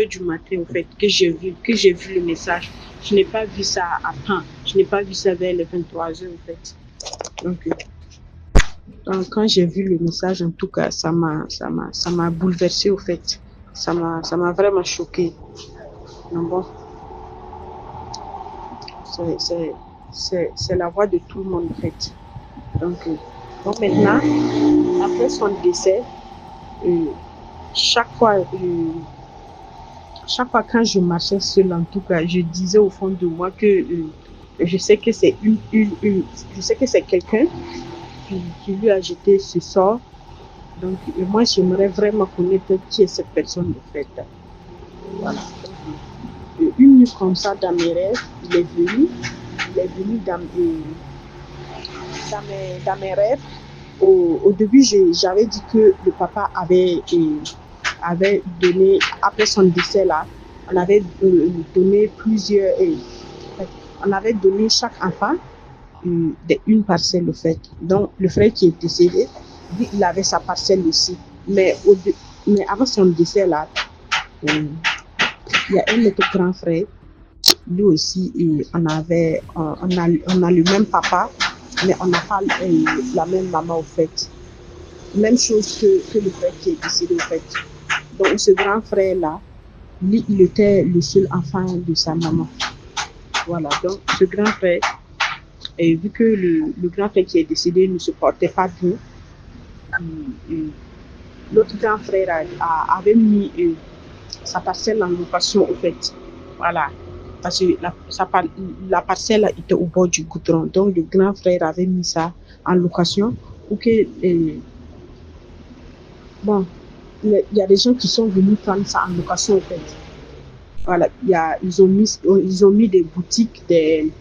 du matin, en fait, que j'ai vu le message. Je n'ai pas vu ça à temps. Je n'ai pas vu ça vers les 23h, en fait. Donc, quand j'ai vu le message, en tout cas, ça m'a bouleversée, au fait. Ça m'a vraiment choquée. Donc bon, c'est la voix de tout le monde, en fait. Donc maintenant, après son décès, chaque fois quand je marchais seule, en tout cas, je disais au fond de moi que je sais que c'est je sais que c'est quelqu'un qui lui a jeté ce sort. Donc, moi, j'aimerais vraiment connaître qui est cette personne, en fait. Voilà. Une nuit comme ça, dans mes rêves, il est venu dans mes rêves. Au début, j'avais dit que le papa avait donné, après son décès là, on avait donné plusieurs, on avait donné chaque enfant une parcelle, au fait. Donc, le frère qui est décédé, lui, il avait sa parcelle aussi. Mais avant son décès, là, il y a un autre grand frère, lui aussi, on a le même papa, mais on n'a pas la même maman, au fait. Même chose que le frère qui est décédé, au fait. Donc, ce grand frère-là, lui, il était le seul enfant de sa maman. Voilà, donc ce grand frère, et vu que le grand frère qui est décédé ne se portait pas bien, l'autre grand frère avait mis sa parcelle en location, au fait. Voilà, parce que la parcelle était au bord du goudron. Donc, le grand frère avait mis ça en location pour que, bon, il y a des gens qui sont venus prendre ça en location, au fait. Voilà, ils ont mis des boutiques, des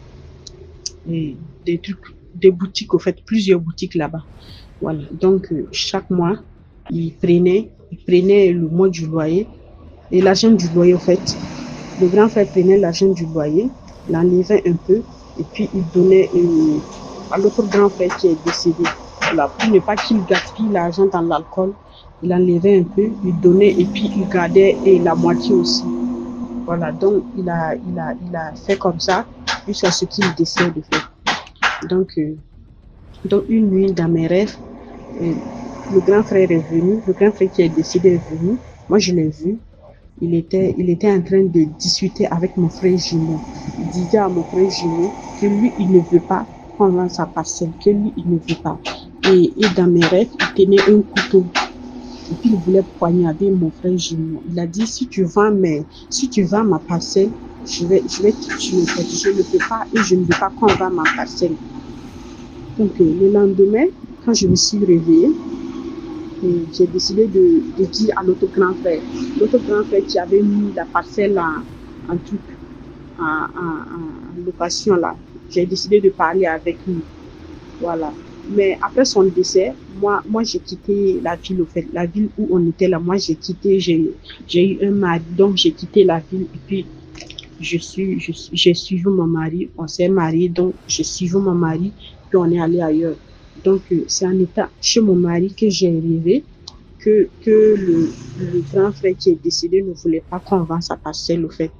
trucs, des boutiques, au fait, plusieurs boutiques là-bas. Voilà, donc chaque mois, ils prenaient le mois du loyer et l'argent du loyer, au fait. Le grand frère prenait l'argent du loyer, l'enlevait un peu et puis il donnait à l'autre grand frère qui est décédé. Voilà, pour ne pas qu'il gaspille l'argent dans l'alcool, il enlevait un peu, il donnait et puis il gardait la moitié aussi. Voilà, donc il a fait comme ça jusqu'à ce qu'il décède, de fait. Donc une nuit dans mes rêves, le grand frère est venu, le grand frère qui est décédé est venu. Moi, je l'ai vu. Il était en train de discuter avec mon frère jumeau. Il disait à mon frère jumeau que lui, il ne veut pas qu'on vende sa parcelle, que lui, il ne veut pas. Et dans mes rêves, il tenait un couteau. Et puis, il voulait poignarder mon frère jumeau. Il a dit, si tu vends ma parcelle, je vais te tuer. Je ne peux pas et je ne veux pas qu'on vende ma parcelle. Donc, le lendemain, quand je me suis réveillée, j'ai décidé de dire à l'autre grand frère qui avait mis la parcelle en location là, j'ai décidé de parler avec lui. Voilà. Mais après son décès, moi j'ai quitté la ville, au fait, la ville où on était là. Moi j'ai quitté, j'ai eu un mari, donc j'ai quitté la ville et puis j'ai suivi mon mari, on s'est mariés, donc j'ai suivi mon mari, puis on est allé ailleurs. Donc, c'est en étant chez mon mari que j'ai rêvé que le grand frère qui est décédé ne voulait pas qu'on vende sa parcelle, au fait.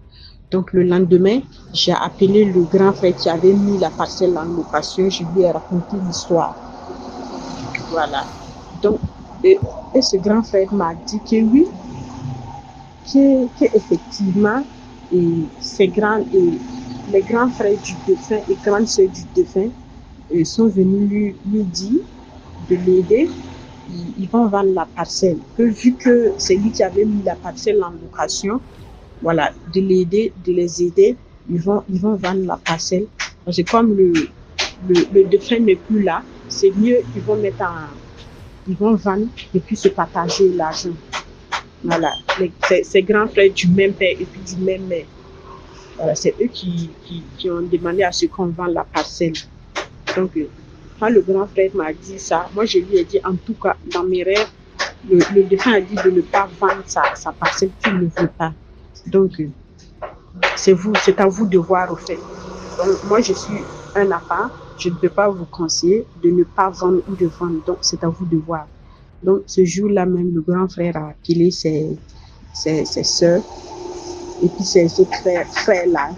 Donc, le lendemain, j'ai appelé le grand frère qui avait mis la parcelle en location. Je lui ai raconté l'histoire. Voilà. Donc, et ce grand frère m'a dit que oui, qu'effectivement, les grands frères du défunt et grandes sœurs du défunt sont venus lui dire de l'aider, ils vont vendre la parcelle. Que vu que c'est lui qui avait mis la parcelle en location, voilà, de l'aider, de les aider, ils vont vendre la parcelle. Parce que comme le défunt n'est plus là, c'est mieux, ils vont vendre et puis se partager l'argent. Voilà, ces grands frères du même père et puis du même mère. Voilà, c'est eux qui ont demandé à ce qu'on vende la parcelle. Donc, quand le grand frère m'a dit ça, moi je lui ai dit, en tout cas, dans mes rêves, le défunt a dit de ne pas vendre sa parcelle qu'il ne veut pas. Donc, c'est à vous de voir, au fait. Donc, moi je suis un enfant, je ne peux pas vous conseiller de ne pas vendre ou de vendre. Donc, c'est à vous de voir. Donc, ce jour-là même, le grand frère a appelé ses soeurs et puis ses autres frères-là.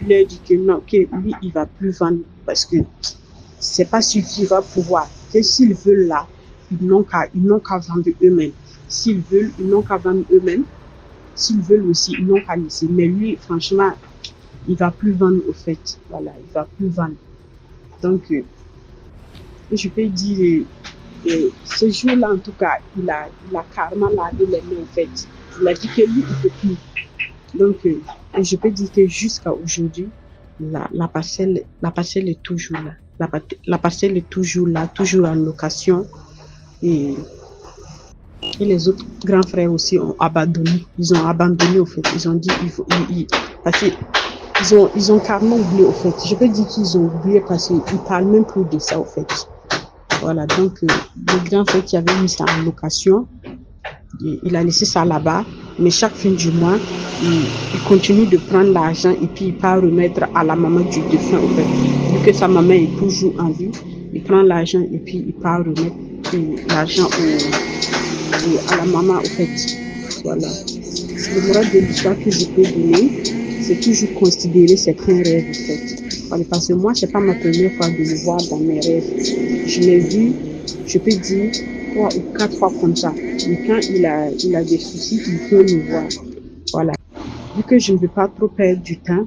Il leur dit que non, que lui, il ne va plus vendre parce que c'est pas sûr qu'il va pouvoir. Que s'ils veulent là, ils n'ont qu'à vendre eux-mêmes. S'ils veulent, ils n'ont qu'à vendre eux-mêmes. S'ils veulent aussi, ils n'ont qu'à laisser. Mais lui, franchement, il va plus vendre, au fait. Voilà, il va plus vendre. Donc, je peux dire, ce jour-là, en tout cas, il a carrément lavé les mains, au fait. Il a dit que lui, il ne peut plus. Donc, je peux dire que jusqu'à aujourd'hui, la parcelle est toujours là. La parcelle est toujours là, toujours en location. Et les autres grands frères aussi ont abandonné. Ils ont abandonné, au fait. Ils ont dit, parce qu'ils ont carrément oublié, au fait. Je peux dire qu'ils ont oublié parce qu'ils ne parlent même plus de ça, au fait. Voilà, donc le grand frère qui avait mis ça en location, il a laissé ça là-bas. Mais chaque fin du mois, il continue de prendre l'argent et puis il part remettre à la maman du défunt. En fait. Vu que sa maman est toujours en vie, il prend l'argent et puis il part remettre l'argent à la maman. En fait. Voilà. Le moral de l'histoire que je peux donner, c'est toujours considérer certains rêves. En fait. Voilà, parce que moi, c'est pas ma première fois de le voir dans mes rêves. Je l'ai vu, je peux dire, 3 ou 4 fois comme ça. Mais quand il a des soucis, il peut me voir. Voilà. Vu que je ne veux pas trop perdre du temps,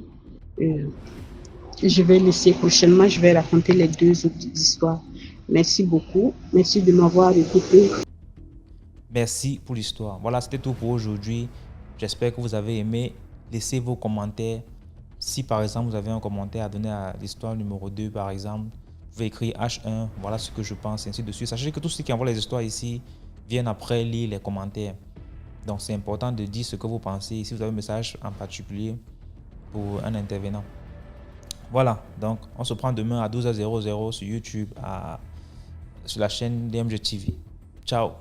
je vais laisser prochainement, je vais raconter les 2 autres histoires. Merci beaucoup. Merci de m'avoir écouté. Merci pour l'histoire. Voilà, c'était tout pour aujourd'hui. J'espère que vous avez aimé. Laissez vos commentaires. Si par exemple vous avez un commentaire à donner à l'histoire numéro 2 par exemple, vous pouvez écrire H1, voilà ce que je pense, ainsi de suite. Sachez que tous ceux qui envoient les histoires ici viennent après lire les commentaires. Donc c'est important de dire ce que vous pensez. Si vous avez un message en particulier pour un intervenant. Voilà, donc on se prend demain à 12h00 sur YouTube, sur la chaîne DMG TV. Ciao.